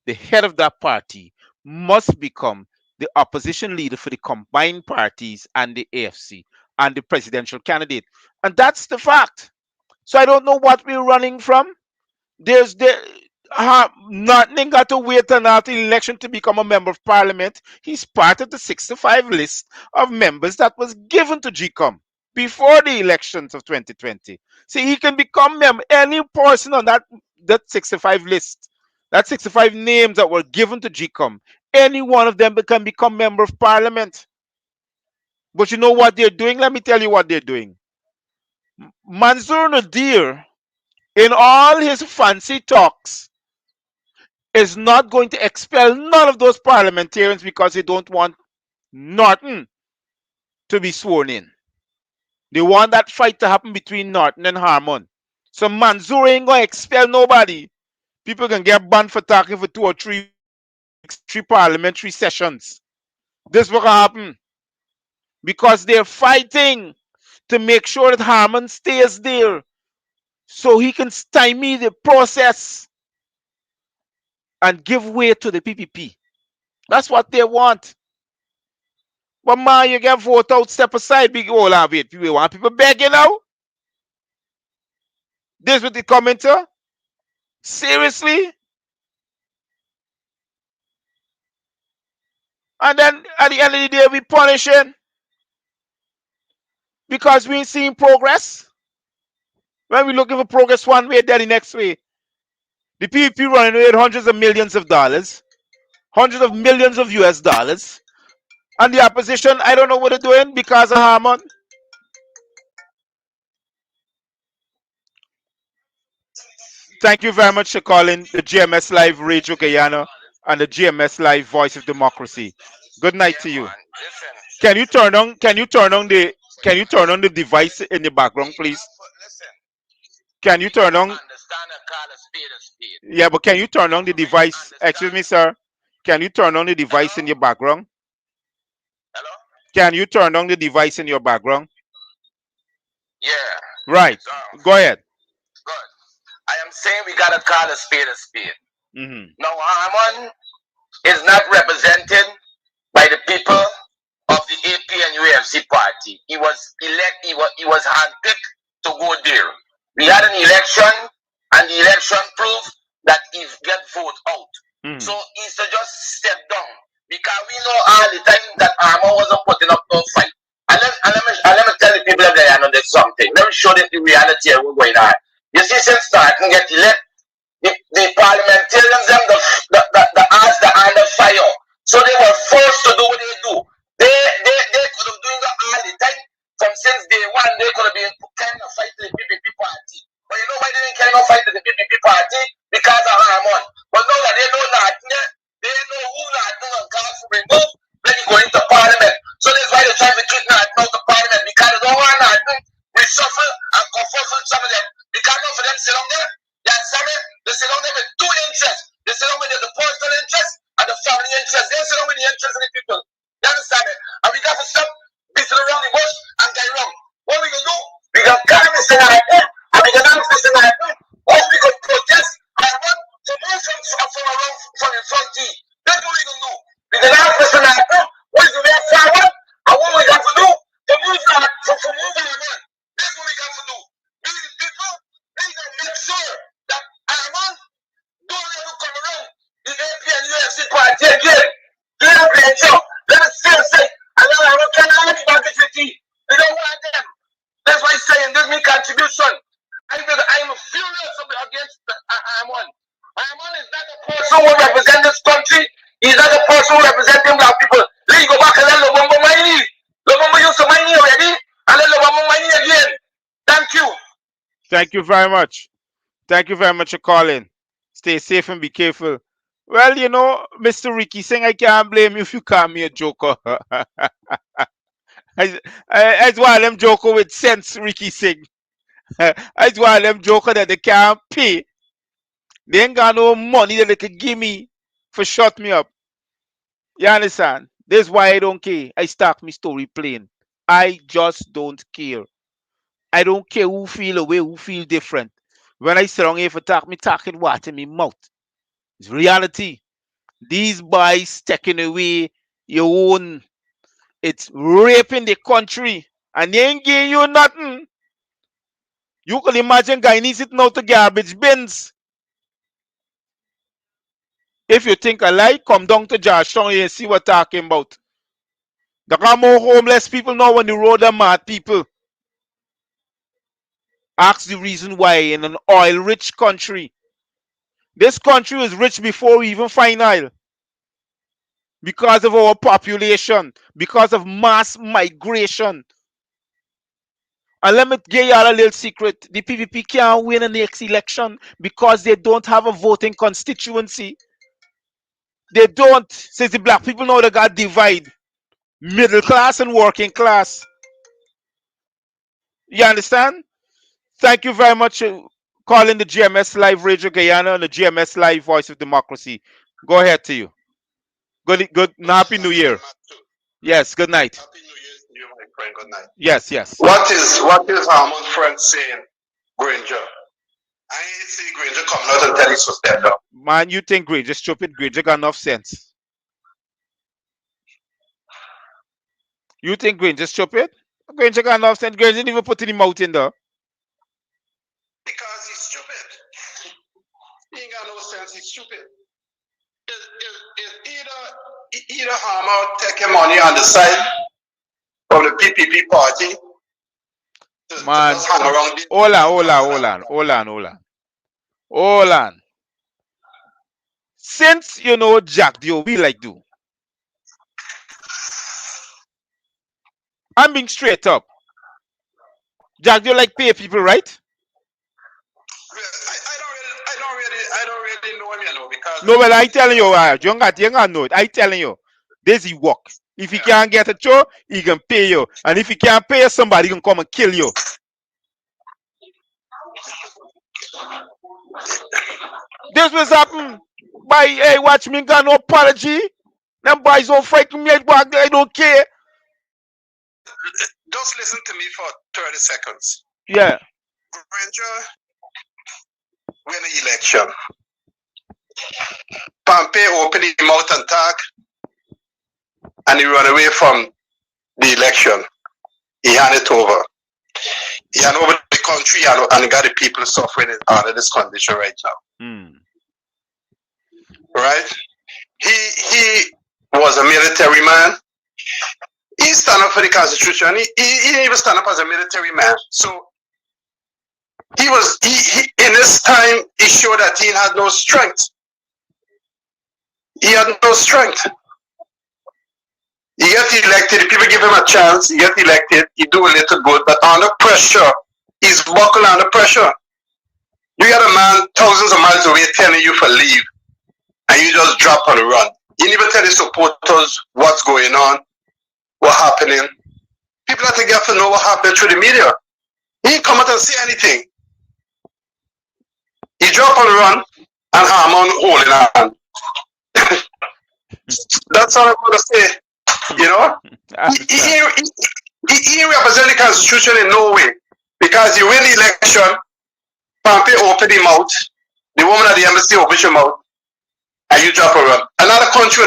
the head of that party, must become the opposition leader for the combined parties and the AFC and the presidential candidate. And that's the fact. So I don't know what we're running from. There's there nothing got to wait until the election to become a member of parliament. He's part of the 65 list of members that was given to GCOM before the elections of 2020. See, he can become member. Any person on that 65 list, that 65 names that were given to GCOM, any one of them can become member of parliament. But you know what they're doing? Let me tell you what they're doing. Mansour Nadir, in all his fancy talks, is not going to expel none of those parliamentarians because they don't want Norton to be sworn in. They want that fight to happen between Norton and Harmon. So Mansour ain't gonna expel nobody. People can get banned for talking for 2 or 3 weeks, 3 parliamentary sessions. This will happen because they're fighting to make sure that Harmon stays there so he can stymie the process and give way to the PPP. That's what they want. But man, you get vote out, step aside, big old wait. We want people begging now? This what they coming to? Seriously? And then at the end of the day, we punishing because we ain't seeing progress. When we looking for progress one way, then the next way. The PPP running with hundreds of millions of dollars, hundreds of millions of US dollars. And the opposition, I don't know what they're doing because of Harmon. Thank you very much for calling the GMS Live Radio Guyana and the GMS Live Voice of Democracy. Good night Yeah, to you. man. Listen, Can you turn on the device in the background, please? listen. Can you We turn gotta on understand and call a spade a spade. Yeah, but can you turn on the When you device? Excuse understand, me, sir. Can you turn on the hello, device in your background? hello. Can you turn on the device in your background? Yeah, Right. it's on. Go ahead. Good. I am saying we gotta call a spade a spade. Mm-hmm. Now, Harmon is not represented by the people of the AP and UFC party. He was he was handpicked to go there. We had an election, and the election proved that he get vote out. Mm-hmm. So he should just step down because we know all the time that Armor wasn't putting up no fight. And let me tell the people that I know there's something. Let me show them the reality of what's going on. You see, since starting get elected, the parliamentarians them the eyes the under fire. So they were forced to do what they do. They could have doing that all the time. From since day one, they could have been kind of fight to the PPP party. But you know why they didn't kind of fight to the PPP party? Because of Harmon. But now that they know nothing, they know who nothing and cause to remove when you go into parliament. So that's why they're trying to kick nothing out of parliament because they don't want nothing. Reshuffle and confuffle some of them. Because none of them sit on there. You understand me? They sit down there with two interests. They sit down with the personal interest and the family interest. They sit down with the interest of the people. You understand me? And we got to stop beating around the bush and get wrong. What we gonna do? We gonna carry this thing like that, and we gonna have this thing like that. Or we gonna protest and want to move from around from the front team. That's what we gonna do. We gonna have this thing like that. What is the way forward? And what we got to do to move on, to move on. That's what we got to do. We the people, we gonna make sure that Ireland don't ever come around the AP and UFC party again. Let them be let us feel safe. And then I don't care about this with you. We don't want them. That's why I'm saying this is my contribution. I'm furious against Ireland. Ireland is not a person who represents this country. He's not a person who represents black people. Let's go back and let Lobombo money. Lobombo used to money already, and let Lobombo money again. Thank you. Thank you very much. Thank you very much for calling. Stay safe and be careful. Well, you know, Mr. Ricky Singh, I can't blame you if you call me a joker. That's why them joker with sense, Ricky Singh. That's why them joker that they can't pay. They ain't got no money that they could give me for shut me up. You understand? That's why I don't care. I start my story plain. I just don't care. I don't care who feel away, who feel different. When I sit down here for talk, me talking what in my mouth. It's reality. These boys taking away your own. It's raping the country. And they ain't giving you nothing. You can imagine guys sitting out the garbage bins. If you think alike, come down to Georgetown and see what I'm talking about. There are more homeless people now on the road than mad people. Ask the reason why in an oil-rich country. This country was rich before we even find oil. Because of our population. Because of mass migration. And let me give you all a little secret. The PVP can't win the next election because they don't have a voting constituency. They don't. Since the black people know they got divide. Middle class and working class. You understand? Thank you very much for calling the GMS Live Radio Guyana and the GMS Live Voice of Democracy. Go ahead to you. Good. Happy New Year. Yes. Good night. Happy New Year to you, my friend. Good night. Yes. What is Harmon's friend saying, Granger? I ain't see Granger coming out and tell you to step down. Man, you think Granger stupid? Granger got enough sense. You think Granger stupid? Granger got enough sense. Granger didn't even put any mouth in there. Because he's stupid. He ain't got no sense. He's stupid. It's either Harmon taking money on the side from the PPP party. Man, hold on. Since you know Jack Dio, we like do. I'm being straight up. Jack Dio like pay people, right? I don't really know him, you know, because no, well, I telling you, you got know it. I telling you, this he work. If he can't get a show, he can pay you, and if he can't pay you, somebody can come and kill you. This was happen. By hey, watch me got no apology. Them boys don't fight me back there. I don't care. Just listen to me for 30 seconds. Yeah. Granger win the election. Pompey opened his mouth and talk, and he ran away from the election. He handed it over. He handed over the country and got the people suffering under this condition right now. Right? He was a military man. He stand up for the Constitution. He didn't even stand up as a military man. So he in this time he showed that he had no strength. He had no strength. He get elected, the people give him a chance, he get elected, he do a little good, but under pressure, he's buckled under pressure. You got a man thousands of miles away telling you for leave, and you just drop on the run. You never tell the supporters what's going on, what's happening. People have to get to know what happened through the media. He ain't come out and say anything. He drop on the run, and Harmon holding on. That's all I'm going to say. You know? He ain't represent the constitution in no way. Because you win the election, Pompey open the mouth, the woman at the embassy open her mouth, and you drop her run. Another country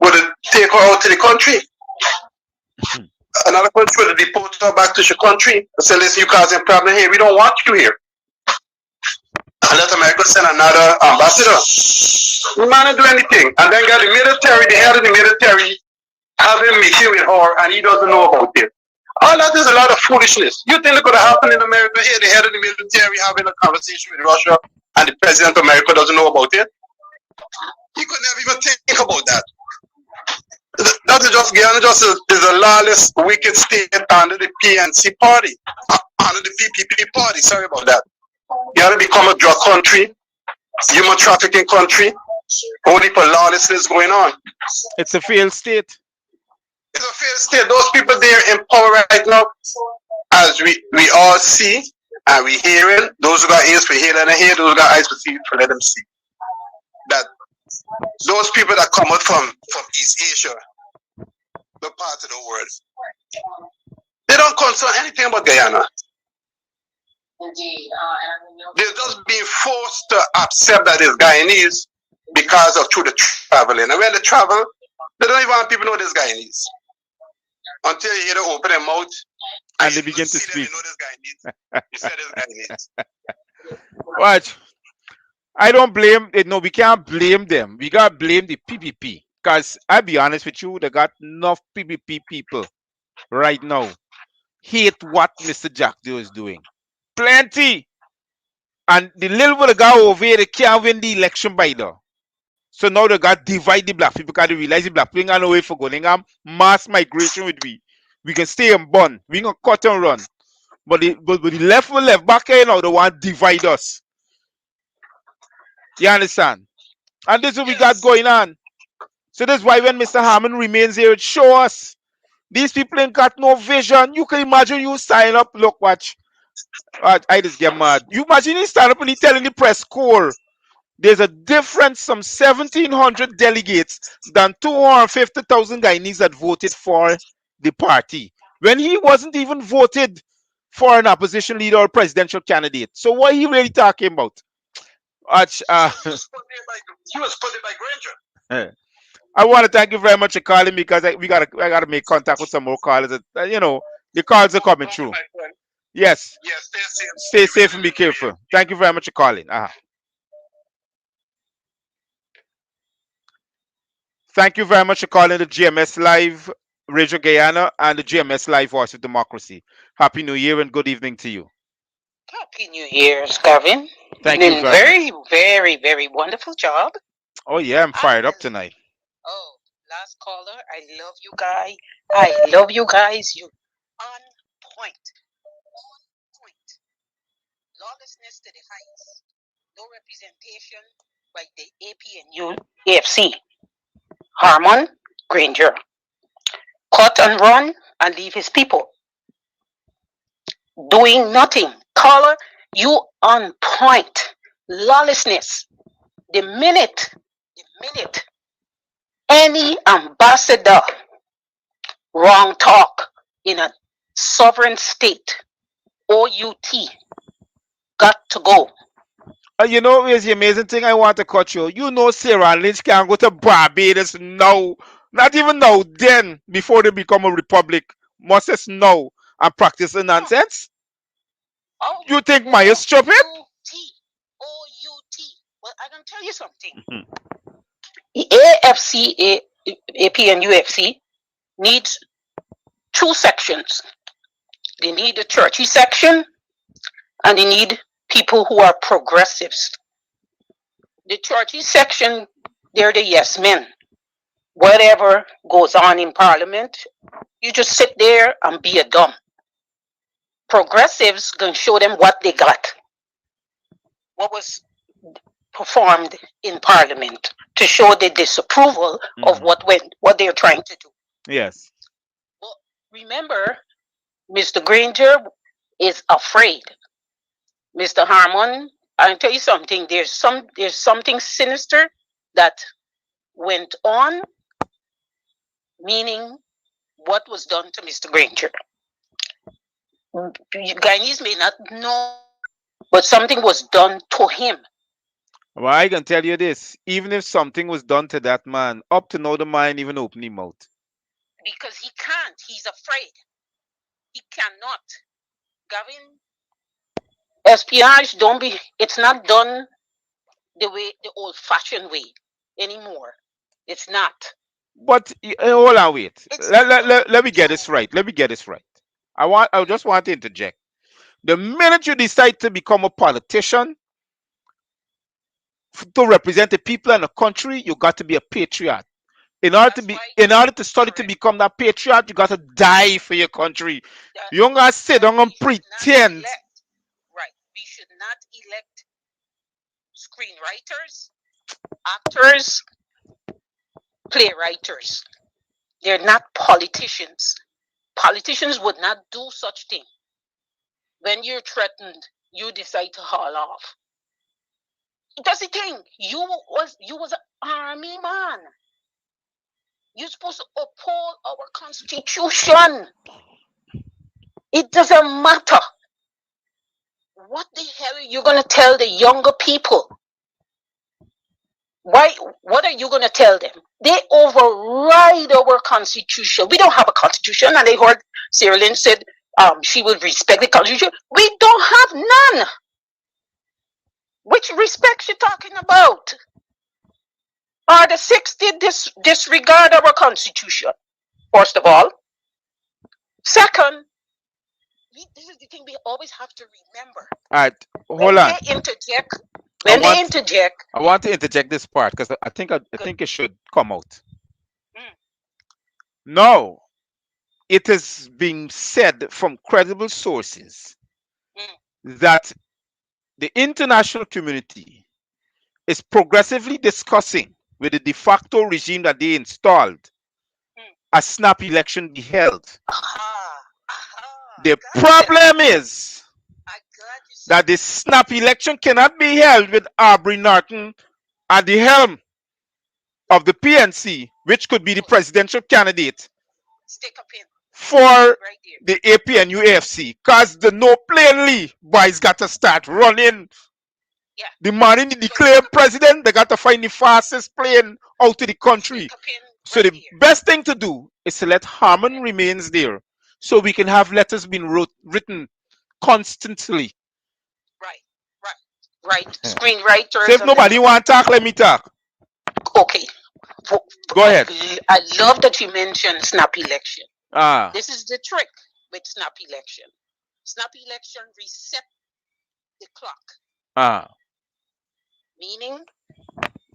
would take her out to the country. Another country would deport her back to your country and say, listen, you causing a problem here. We don't want you here. And let America send another ambassador. We might not do anything. And then got the military, the head of the military, having meeting with her, and he doesn't know about it. All that is a lot of foolishness. You think it could have happened in America here, the head of the military having a conversation with Russia, and the president of America doesn't know about it? He could never even think about that. That is just Guyana just is a lawless, wicked state under the PNC party, under the PPP party. Sorry about that. Guyana become a drug country, human trafficking country, only for lawlessness going on. It's a failed state. It's a failed state. Those people there in power right now, as we all see and we hearing, those who got ears for hear, let them hear, those who got eyes for see, for let them see. That those people that come out from East Asia, the part of the world, they don't concern anything about Guyana. Indeed. They're just being forced to accept that it's Guyanese because of through the traveling. And when they travel, they don't even want people to know this Guyanese. Until you hear them open their mouth and they begin to speak. You know this Guyanese. You said this Guyanese. Watch. I don't blame it. No, we can't blame them. We gotta blame the PPP. Because I'll be honest with you, they got enough PPP people right now hate what Mr. Jackdo is doing. Plenty. And the little bit of guy over here, they can't win the election by now. So now they got divide the black people because they realize the black people ain't got no way for going. They got mass migration with we. We can stay and burn. We can cut and run. But the left will left back here now, they want to divide us. You understand? And this is what we got going on. So that's why when Mr. Hammond remains here, it show us. These people ain't got no vision. You can imagine you sign up. Look, watch. I just get mad. You imagine he stand up and he telling the press corps there's a difference some 1,700 delegates than 250,000 Guyanese that voted for the party when he wasn't even voted for an opposition leader or presidential candidate. So what are you really talking about? He was put there by Granger. I want to thank you very much for calling me because I gotta make contact with some more callers. The calls are coming through. Yes. Yes, stay safe. Stay safe and be careful. Thank you very much for calling. Thank you very much for calling the GMS Live Radio Guyana and the GMS Live Voice of Democracy. Happy New Year and good evening to you. Happy New Year, Gavin. Thank you very, very, very wonderful job. Oh yeah, I'm fired up tonight. Oh, last caller, I love you guys. I love you guys. You on point. On point. Lawlessness to the highest. No representation by the AP and UAFC. Harmon Granger. Cut and run and leave his people. Doing nothing. Caller, you on point. Lawlessness. The minute any ambassador wrong talk in a sovereign state, OUT, got to go. You know, here's the amazing thing I want to cut you. You know, Sarah Lynch can go to Barbados now. Not even now, then, before they become a republic. Moses now and practice the nonsense? Oh, you think Maya's stupid? OUT. Well, I can tell you something. The AFC, AP, and UFC needs two sections. They need the churchy section, and they need people who are progressives. The churchy section, they're the yes men. Whatever goes on in Parliament, you just sit there and be a dumb. Progressives gonna show them what they got. What was performed in Parliament to show the disapproval of what they're trying to do. Yes. Well, remember, Mr. Granger is afraid. Mr. Harmon, I'll tell you something. There's something sinister that went on, meaning what was done to Mr. Granger. Guyanese may not know, but something was done to him. Well, I can tell you this: even if something was done to that man, up to now the man even open his mouth. Because he can't. He's afraid. He cannot. Gavin, espionage don't be. It's not done the old-fashioned way anymore. It's not. But hold on, wait. It's Let me get this right. Let me get this right. I just want to interject. The minute you decide to become a politician to represent the people and the country, you got to be a patriot. In order to study to become that patriot, you got to die for your country. You don't got to sit down and pretend. Right. We should not elect screenwriters, actors, playwriters. They're not politicians. Politicians would not do such thing. When you're threatened, you decide to haul off. That's the thing. You was an army man. You're supposed to uphold our constitution. It doesn't matter. What the hell are you going to tell the younger people? Why? What are you going to tell them? They override our constitution. We don't have a constitution, and they heard Sarah Lynn said she would respect the constitution. We don't have none. Which respect she talking about? Are the 60 disregard our constitution? First of all. Second, this is the thing we always have to remember. All right, hold on. When they interject, I want to interject this part because I think it should come out. No, it is being said from credible sources that the international community is progressively discussing with the de facto regime that they installed a snap election be held. The problem is that the snap election cannot be held with Aubrey Norton at the helm of the PNC, which could be the presidential candidate for the APNU AFC, because the no plainly boys got to start running. The man in the declared president, they got to find the fastest plane out of the country. So the best thing to do is to let Harmon remains there, so we can have letters being written constantly. Right. Screenwriters. So if nobody want to talk, let me talk. Okay. Go ahead. I love that you mentioned snap election. Ah. This is the trick with snap election. Snap election reset the clock. Ah. Meaning,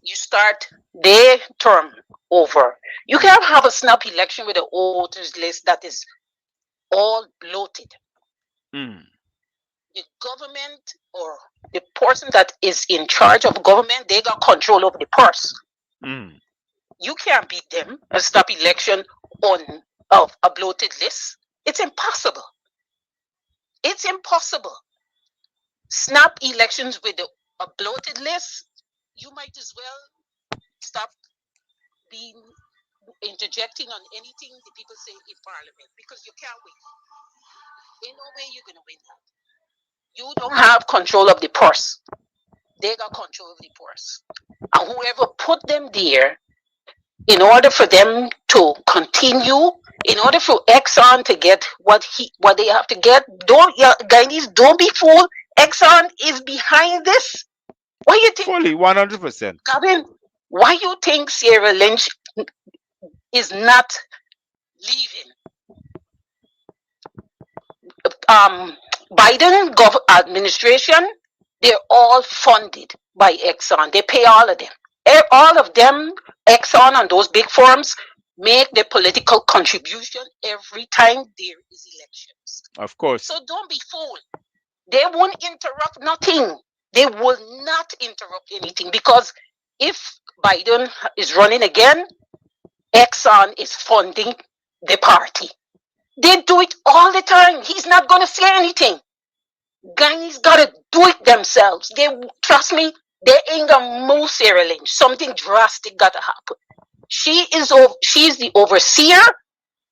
you start their term over. You can't have a snap election with a voters list that is all bloated. The government or the person that is in charge of government, they got control over the purse. You can't beat them a snap election of a bloated list. It's impossible. It's impossible. Snap elections with a bloated list, you might as well stop being interjecting on anything the people say in parliament, because you can't win. In no way you're gonna win that. You don't have control of the purse. They got control of the purse. And whoever put them there, in order for them to continue, in order for Exxon to get what they have to get, Guyanese, don't be fooled. Exxon is behind this. Why you think? Fully, 100%. Gavin, why you think Sierra Lynch is not leaving? Biden administration, they're all funded by Exxon. They pay all of them. All of them, Exxon and those big firms, make their political contribution every time there is elections. Of course. So don't be fooled. They won't interrupt nothing. They will not interrupt anything, because if Biden is running again, Exxon is funding the party. They do it all the time. He's not going to say anything. Guys got to do it themselves. Trust me, they ain't going to move Sarah Lynch. Something drastic got to happen. She's the overseer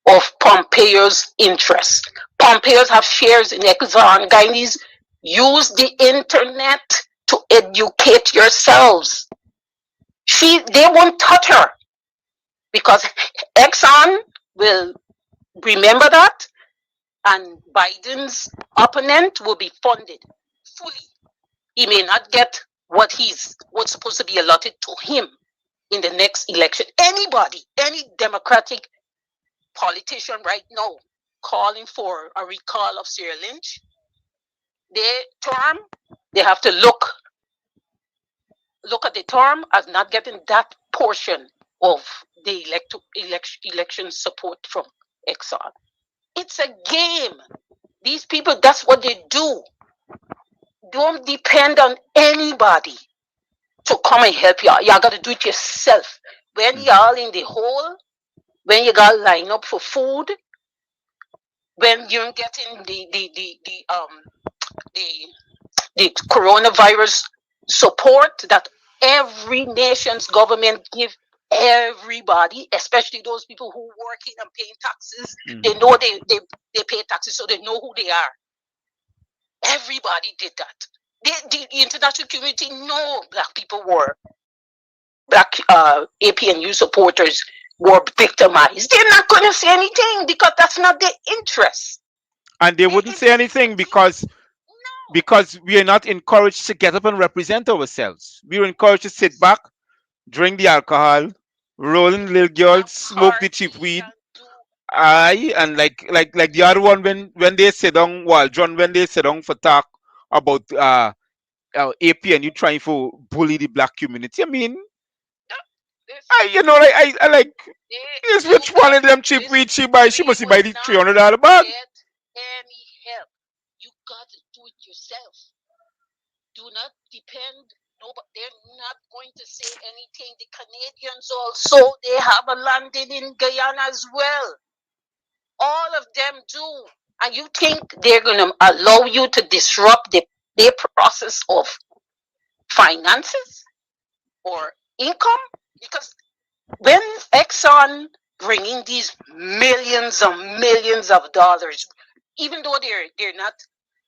of Pompeo's interests. Pompeos have shares in Exxon. Guyanese, use the internet to educate yourselves. They won't touch her because Exxon will remember that, and Biden's opponent will be funded fully. He may not get what's supposed to be allotted to him in the next election. Anybody, any Democratic politician right now calling for a recall of Sarah Lynch, their term, they have to look at the term as not getting that portion of the election support from Exxon. It's a game. These people, that's what they do. Don't depend on anybody to come and help you. Y'all got to do it yourself. When y'all in the hole, when you got to line up for food, when you're getting the coronavirus support that every nation's government give everybody, especially those people who working and paying taxes. They know they pay taxes, so they know who they are. Everybody did that. The international community know black people were black APNU supporters were victimized. They're not going to say anything because that's not their interest. And they wouldn't say anything because we are not encouraged to get up and represent ourselves. We are encouraged to sit back, drink the alcohol, roll in little girls, smoke the cheap weed. Aye, and like the other one when they sit down, well, John, when they sit down for talk about AP and you trying to bully the black community. I mean, I like is which one of them cheap weed she buy? She must buy the $300 bag. Get any help. You got to do it yourself. Do not depend. No, but they're not going to say anything. The Canadians also, they have a landing in Guyana as well. All of them do. And you think they're going to allow you to disrupt their process of finances or income? Because when Exxon bringing these millions of dollars, even though they're not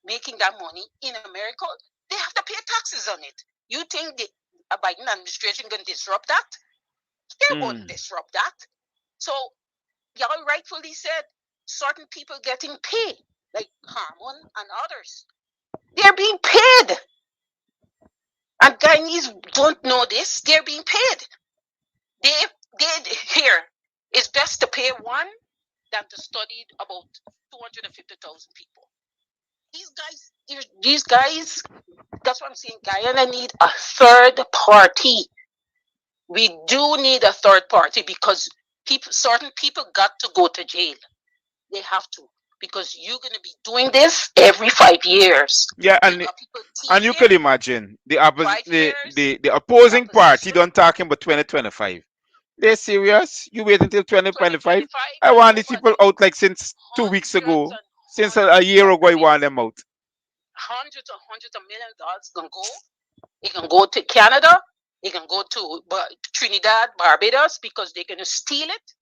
making that money in America, they have to pay taxes on it. You think the Biden administration can disrupt that? They won't disrupt that. So y'all rightfully said certain people getting paid, like Harmon and others. They're being paid. And Guyanese don't know this. They're being paid. Here, it's best to pay one than to study about 250,000 people. These guys, that's what I'm saying. Guyana need a third party. We do need a third party because certain people got to go to jail. They have to, because you're going to be doing this every 5 years. Yeah, and you could imagine the opposing party don't talking about 2025. They're serious. You wait until 2025. I want these people out like since 2 weeks ago. Since a year ago, I want them out. Hundreds of $1 million can go. It can go to Canada. It can go to Trinidad, Barbados, because they're going to steal it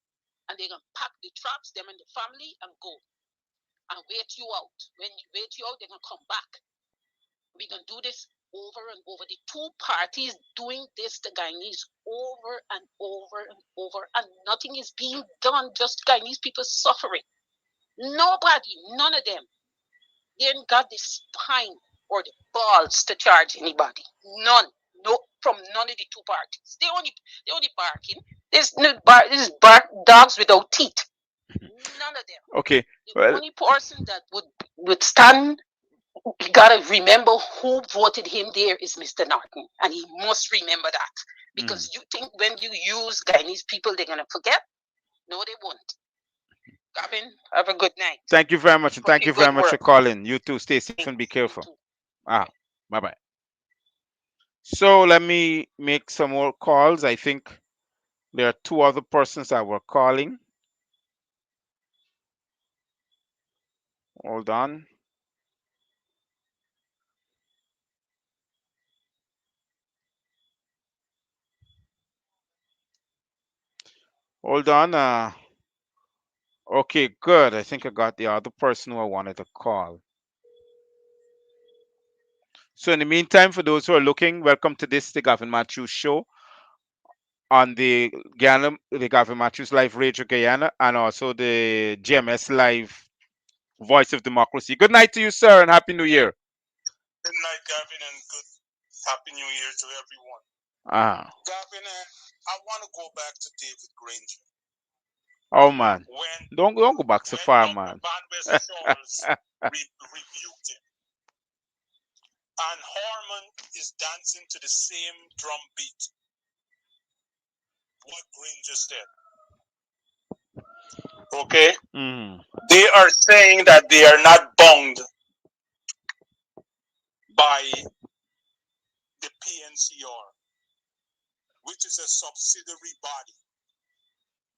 and they're going to pack the traps, them and the family, and go and wait you out. When you wait you out, they're going to come back. We're going to do this over and over. The two parties doing this to Guyanese over and over and over, and nothing is being done. Just Guyanese people suffering. Nobody, none of them, they ain't got the spine or the balls to charge anybody. None. No, from none of the two parties. They only barking. There's dogs without teeth. None of them. Okay. The only person that would stand, you gotta remember who voted him there is Mr. Norton, and he must remember that, because you think when you use Guyanese people they're gonna forget? No, they won't. Gavin, have a good night. Thank you very much, and thank you very much for calling. You too. Stay safe and be careful. Bye bye. So let me make some more calls. I think there are two other persons that were calling. Hold on. Hold on. Okay, good. I think I got the other person who I wanted to call. So in the meantime, for those who are looking, welcome to this the Gavin Matthews show on the Guyana, the Gavin Matthews Live Radio Guyana, and also the GMS Live Voice of Democracy. Good night to you, sir, and Happy New Year. Good night, Gavin, and good Happy New Year to everyone. Ah, Gavin, I want to go back to David Granger. oh man, When don't go back so when far, Dr. man. Van West Shores rebuked him, and Harmon is dancing to the same drum beat. What Granger said. Okay? Mm. They are saying that they are not bound by the PNCR, which is a subsidiary body.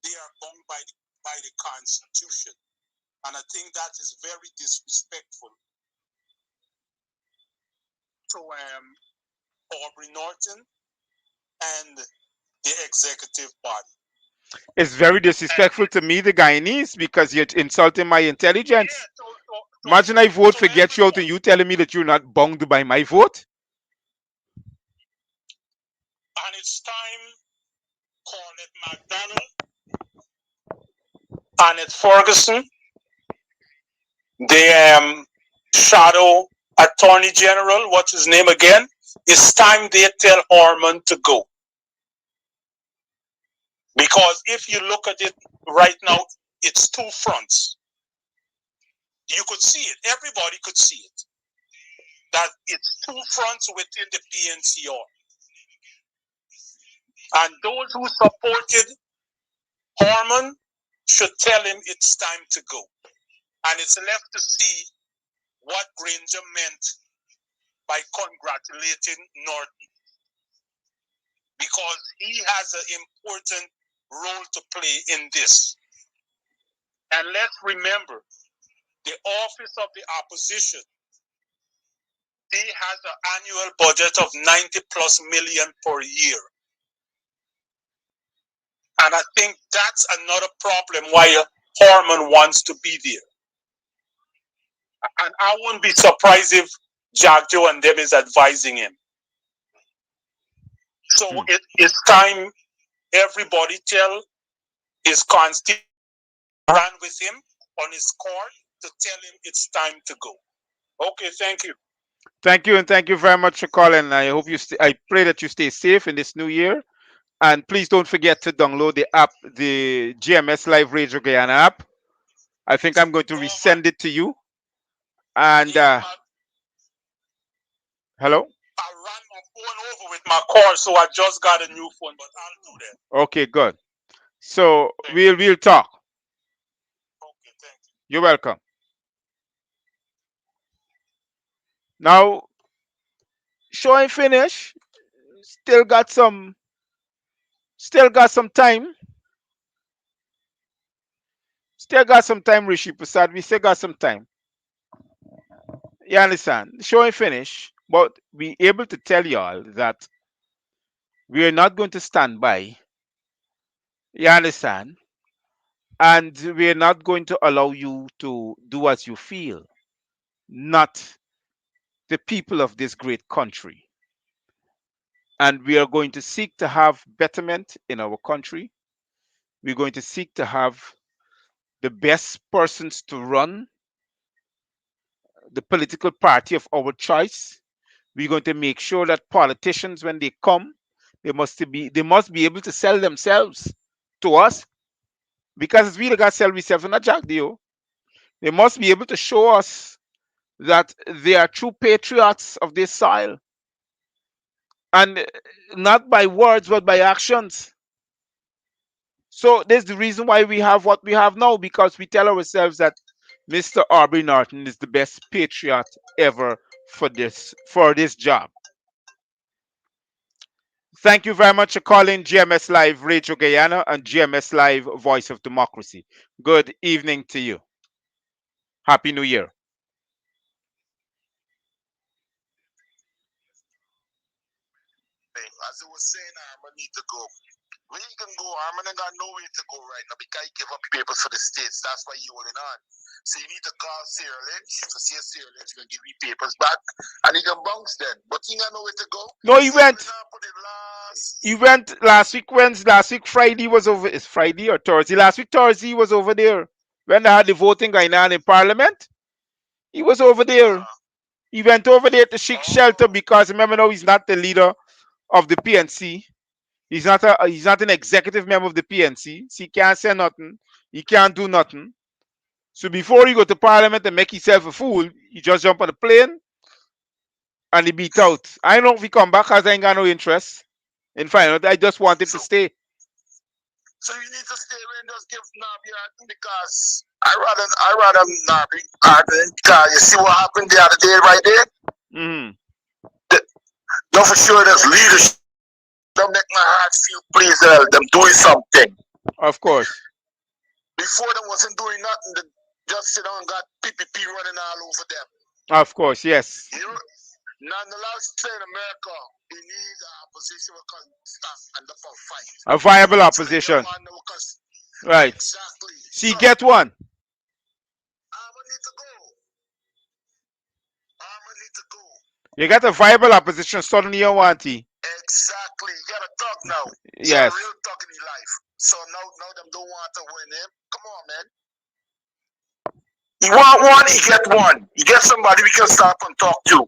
They are bound by the Constitution. And I think that is very disrespectful to Aubrey Norton and the executive body. It's very disrespectful to me, the Guyanese, because you're insulting my intelligence. Yeah, Imagine I vote to for get you out and everyone. you telling me that you're not bound by my vote. And it's time Cornette McDonald and it's Ferguson, the shadow attorney general, what's his name again? It's time they tell Harmon to go. Because if you look at it right now, it's two fronts. You could see it. Everybody could see it. That it's two fronts within the PNCR. And those who supported Harmon should tell him it's time to go. And it's left to see what Granger meant by congratulating Norton. Because he has an important role to play in this. And let's remember, the office of the opposition, they has an annual budget of 90 plus million per year. And I think that's another problem why Harmon wants to be there. And I wouldn't be surprised if Jack Joe and them is advising him. So it's time everybody tell his constituent ran with him on his court to tell him it's time to go. Okay, thank you. Thank you, and thank you very much for calling. I hope I pray that you stay safe in this new year. And please don't forget to download the app, the GMS Live Radio Guyana app. I think I'm going to resend it to you. And hello. I ran my phone over with my car, so I just got a new phone, but I'll do that. Okay, good. So we'll talk. Okay, thank you. You're welcome. Now, show and finish. Still got some. Still got some time. Still got some time, Rishi Prasad. We still got some time. You understand? Show and finish. But we able to tell y'all that we are not going to stand by. You understand? And we are not going to allow you to do as you feel. Not the people of this great country. And we are going to seek to have betterment in our country. We're going to seek to have the best persons to run the political party of our choice. We're going to make sure that politicians, when they come, they must be able to sell themselves to us because it's really got to sell themselves in a jack deal. They must be able to show us that they are true patriots of this soil, and not by words but by actions. So this is the reason why we have what we have now, because we tell ourselves that Mr. Aubrey Norton is the best patriot ever for this job. Thank you very much for calling GMS Live Radio Guyana and GMS Live Voice of Democracy. Good evening to you. Happy New Year. As I was saying, I'm gonna need to go. Where you can go, Armin ain't got nowhere to go right now because he give up papers for the states. That's why you holding on. So you need to call Sarah Lynch to see if Sarah Lynch can give you papers back, and he can bounce then. But he ain't got nowhere to go. No, he So went. put it last. He went last week. Wednesday, last week Friday was over. It's Friday or Thursday. Last week Thursday he was over there when they had the voting going on in Parliament. He was over there. He went over there to seek shelter because remember now he's not the leader of the PNC. He's not an executive member of the PNC. So he can't say nothing. He can't do nothing. So before he go to Parliament and make himself a fool, he just jump on the plane and he beat out. I don't know if he come back because I ain't got no interest in finding out. I just want him to stay. So you need to stay away and just give Narby Arden because I rather Narby Arden because you see what happened the other day right there? Don't for sure there's leadership. Don't make my heart feel pleased them doing something. Of course. Before them wasn't doing nothing, they just sit down and got PPP running all over them. Of course, yes. Nonetheless, in America, we need a opposition who can stand up and fight. A viable opposition. Right. Exactly. See, get one. I need to go. I need to go. You got a viable opposition, suddenly you want it. Exactly. You gotta talk now. Yes. Real talk in your life. So now them don't want to win him. Come on, man. You want one, you get one. You get somebody we can stop and talk to.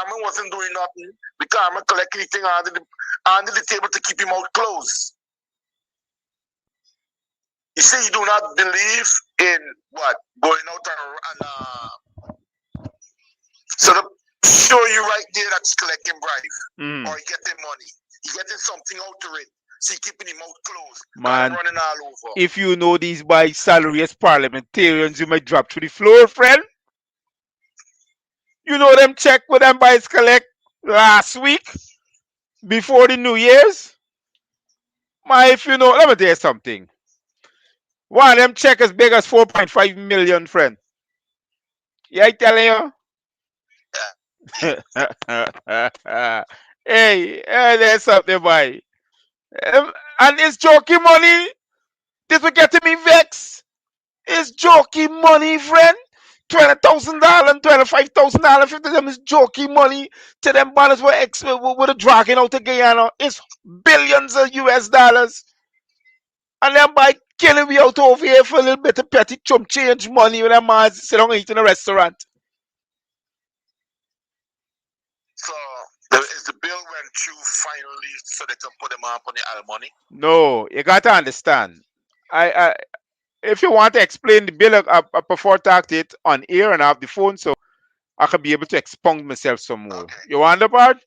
Armin wasn't doing nothing because Armin collect anything under the table to keep him out closed. You see, you do not believe in what? Going out and so to show you right there that he's collecting bribe or he getting money. He's getting something out of it. So he's keeping him out closed. Man, running all over. If you know these by salary as parliamentarians, you might drop to the floor, friend. You know them check with them boys collect last week before the New Year's? Man, if you know, let me tell you something. One of them check as big as 4.5 million, friend. Yeah, I telling you? Hey, there's something, boy. And it's joking money. This will get me vexed. It's joking money, friend. $20,000, $25,000, 50 of them is joking money to them banners with a dragging out of Guyana. It's billions of US dollars. And them by killing me out over here for a little bit of petty chump change money when them man sit down and eat in a restaurant. So is the bill went through finally so they can put them up on the other money? No, you gotta understand. If you want to explain the bill, I prefer to act it on air and have the phone so I can be able to expound myself some more. Okay. You want the part?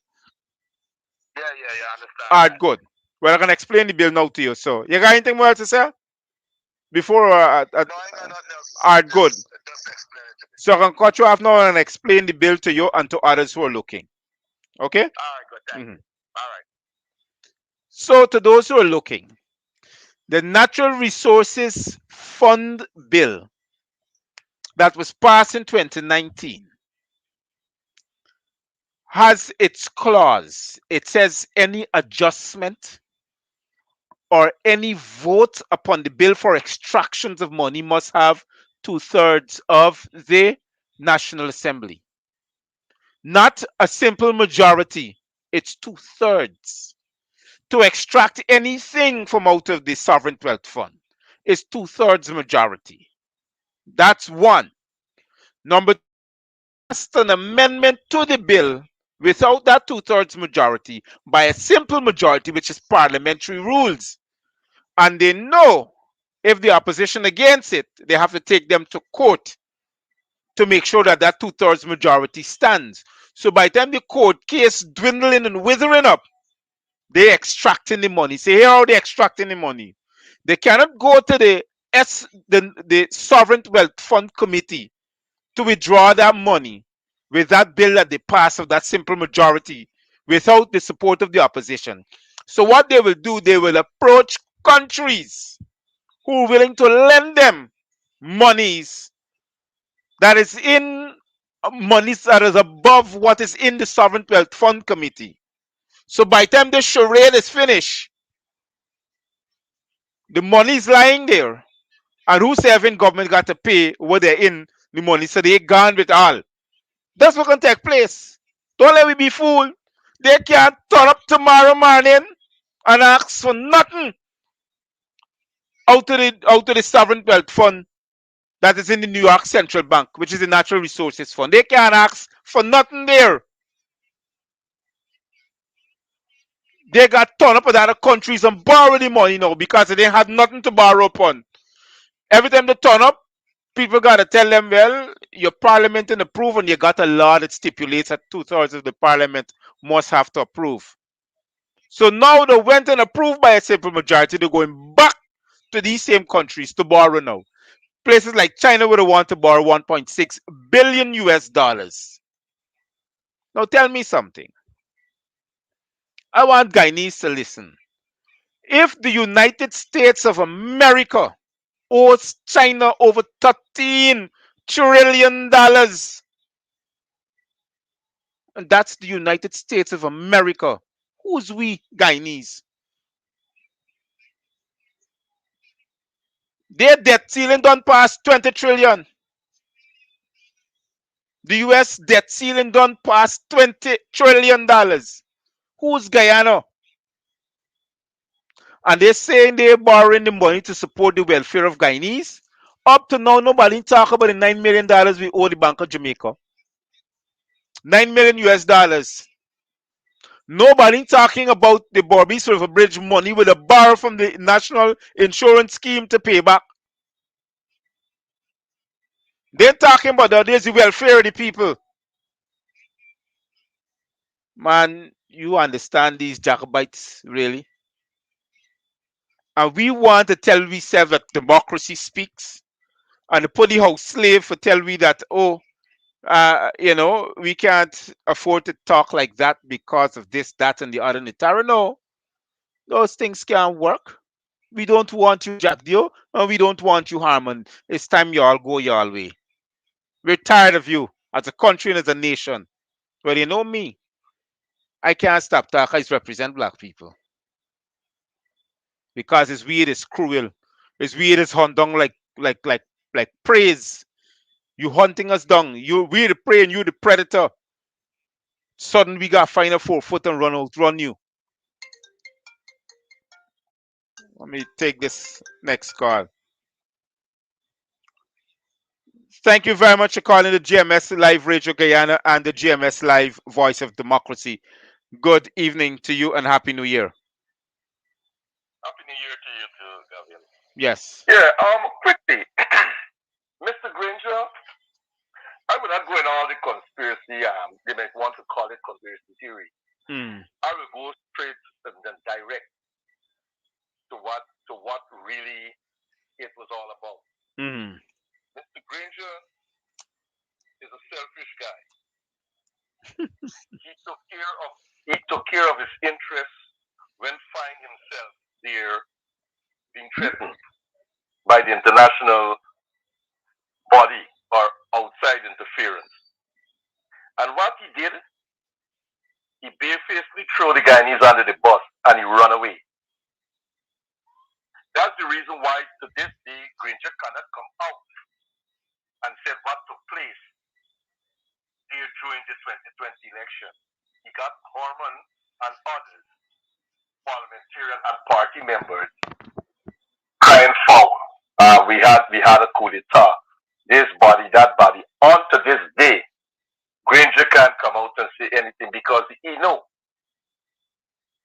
Yeah, I understand. Alright, good. Well, I'm gonna explain the bill now to you. So, you got anything more to say? Before no, I ain't got nothing else. Alright, good. Just explain it to me. So I can cut you off now and explain the bill to you and to others who are looking. Okay? Alright, good. Thank you. Alright. So to those who are looking, the Natural Resources Fund Bill that was passed in 2019 has its clause. It says any adjustment or any vote upon the bill for extractions of money must have 2/3 of the National Assembly. Not a simple majority, it's 2/3. To extract anything from out of the Sovereign Wealth Fund is 2/3 majority. That's one. Number two, passed an amendment to the bill without that 2/3 majority by a simple majority, which is parliamentary rules. And they know if the opposition against it, they have to take them to court to make sure that that 2/3 majority stands. So by the time the court case dwindling and withering up, they extracting the money. Say, here how they extracting the money. They cannot go to the Sovereign Wealth Fund Committee to withdraw that money with that bill that they pass of that simple majority without the support of the opposition. So what they will do, they will approach countries who are willing to lend them monies that is above what is in the Sovereign Wealth Fund Committee. So by the time the charade is finished, The money is lying there. And who's having government got to pay what they're in the money, so they gone with all. That's what can take place. Don't let me be fooled. They can't turn up tomorrow morning and ask for nothing out of the sovereign wealth fund that is in the New York Central Bank, which is the Natural Resources Fund. They can't ask for nothing there. They got turned up with other countries and borrow the money now because they didn't have nothing to borrow upon. Every time they turn up, people gotta tell them, well, your parliament didn't approve, and you got a law that stipulates that 2/3 of the parliament must have to approve. So now they went and approved by a simple majority. They're going back to these same countries to borrow now. Places like China would want to borrow 1.6 billion US dollars. Now tell me something. I want Guyanese to listen. If the United States of America owes China over $13 trillion, and that's the United States of America, who's we Guyanese? Their debt ceiling done past 20 trillion. The US debt ceiling done past $20 trillion. Who's Guyana? And they're saying they're borrowing the money to support the welfare of Guyanese. Up to now, nobody talk about the $9 million we owe the Bank of Jamaica. 9 million US dollars. Nobody talking about the Barbados River Bridge money with a borrow from the National Insurance Scheme to pay back. They're talking about that there's the welfare of the people. Man, you understand these Jacobites, really? And we want to tell ourselves that democracy speaks, and the put house slave for tell we that, oh, we can't afford to talk like that because of this, that, and the other. Nitara, no, those things can't work. We don't want you, Jack Dio, and we don't want you, Harmon. It's time you all go your way. We're tired of you as a country and as a nation. Well, you know me. I can't stop talking. I represent black people because it's weird, it's cruel, it's weird, it's hunt down like praise. You hunting us down. We the prey and you the predator. Suddenly we got find a 4 foot and run you. Let me take this next call. Thank you very much for calling the GMS Live Radio Guyana and the GMS Live Voice of Democracy. Good evening to you and Happy New Year. Happy New Year to you too, Gavin. Yes. Yeah, quickly, Mr. Granger, I would not go in all the conspiracy, they might want to call it conspiracy theory. I will go straight and then direct to what really it was all about. Mr. Granger is a selfish guy. He took care of his interests when find himself there being threatened by the international body or outside interference. And what he did, he barefacedly threw the Guyanese under the bus and he ran away. That's the reason why to this day Granger cannot come out and say what took place there during the 2020 election. He got Horman and others, parliamentarian and party members, crying foul. We had a coup d'etat. This body, that body. On to this day, Granger can't come out and say anything because he knows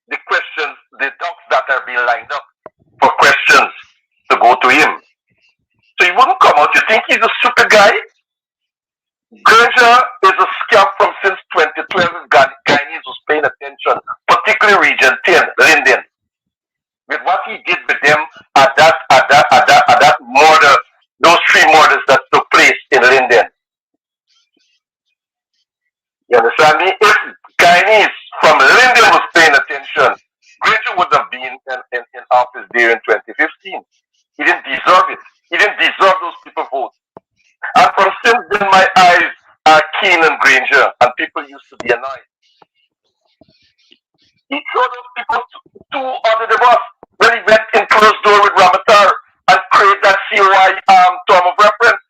the questions, the docs that are being lined up for questions to go to him. So he wouldn't come out. You think he's a super guy? Granger is a scam from since 2012. Guyanese was paying attention, particularly Region 10, Linden, with what he did with them at that murder, those 3 murders that took place in Linden. You understand me? If Guyanese from Linden was paying attention, Granger would have been in office there in 2015. He didn't deserve it. He didn't deserve those people vote. And from since then, my eyes are keen on Granger, and people used to be annoyed. He threw those people too under the bus. when he went in closed door with Ramatar and create that COI term of reference,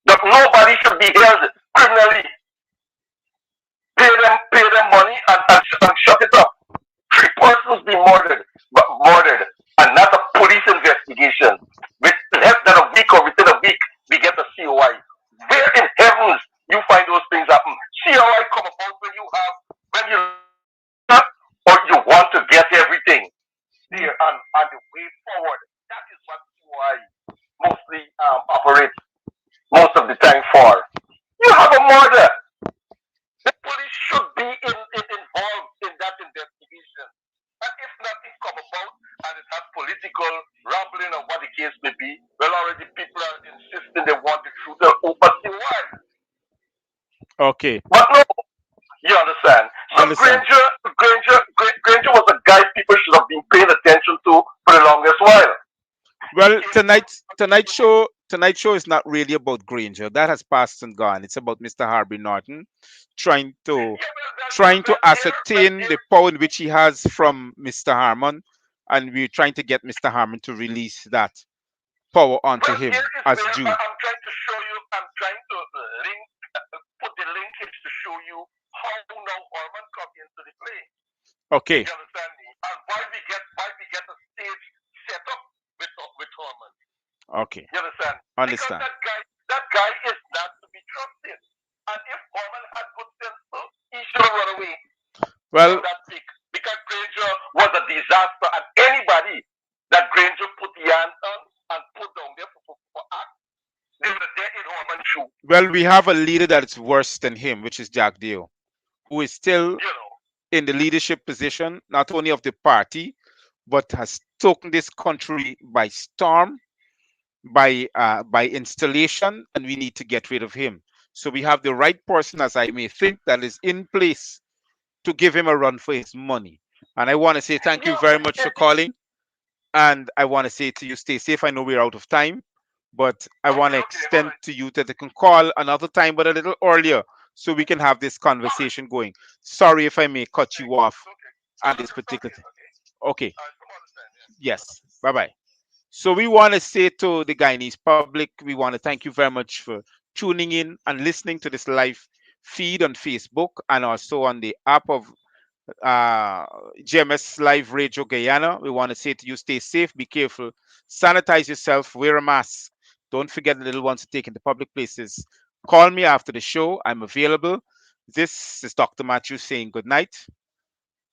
that nobody should be held criminally. Pay them money and shut it up. Three persons be murdered, and not a police investigation. With less than a week or within a week, we get a COI. Where in heavens you find those things happen? COI come about when you not or you want to get everything there and the way forward. That is what COI mostly operates most of the time for. You have a murder. The police should be involved in that investigation. And if nothing come about and it has political rambling or what the case may be, well, already people are insisting they want the truth. But still why? Okay, But no, you understand. So understand. Granger was a guy people should have been paying attention to for the longest while. Well, tonight's show is not really about Granger. That has passed and gone. It's about Mr. Harvey Norton trying to Yeah, trying to well, ascertain the power in which he has from Mr. Harmon, and we're trying to get Mr. Harmon to release that power onto here him is as where due. I'm trying to show you. I'm trying to put the linkage to show you how now Orman come into the play. Okay, You understand me? And why we get a stage set up with Orman. okay, You understand? Because understand. that guy is not to be trusted. And if Orman had good sense, he should have run away from Well, that pick. Because Granger was a disaster, and anybody that Granger put the hand on and put down there for act, they were there in Orman's shoe. well, we have a leader that is worse than him, which is Jack Dale, who is still You know. in the leadership position, not only of the party, but has taken this country by storm, by installation, and we need to get rid of him. So we have the right person, as I may think, that is in place to give him a run for his money. And I want to say thank you Yeah, very much for calling. And I want to say to you, stay safe. I know we're out of time, but I want to okay, all extend right. to you that they can call another time, but a little earlier, so we can have this All right. conversation going. Sorry if I may cut Thank you you. off Okay. No, at no, this it's particular okay. time. Okay. Okay, I understand. Yeah. yes. Bye bye. So we want to say to the Guyanese public, we want to thank you very much for tuning in and listening to this live feed on Facebook and also on the app of uh, GMS Live Radio Guyana. We want to say to you, stay safe, be careful, sanitize yourself, wear a mask. Don't forget the little ones to take in the public places. Call me after the show. I'm available. This is Dr. Matthews saying good night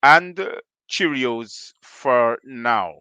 and Cheerios for now.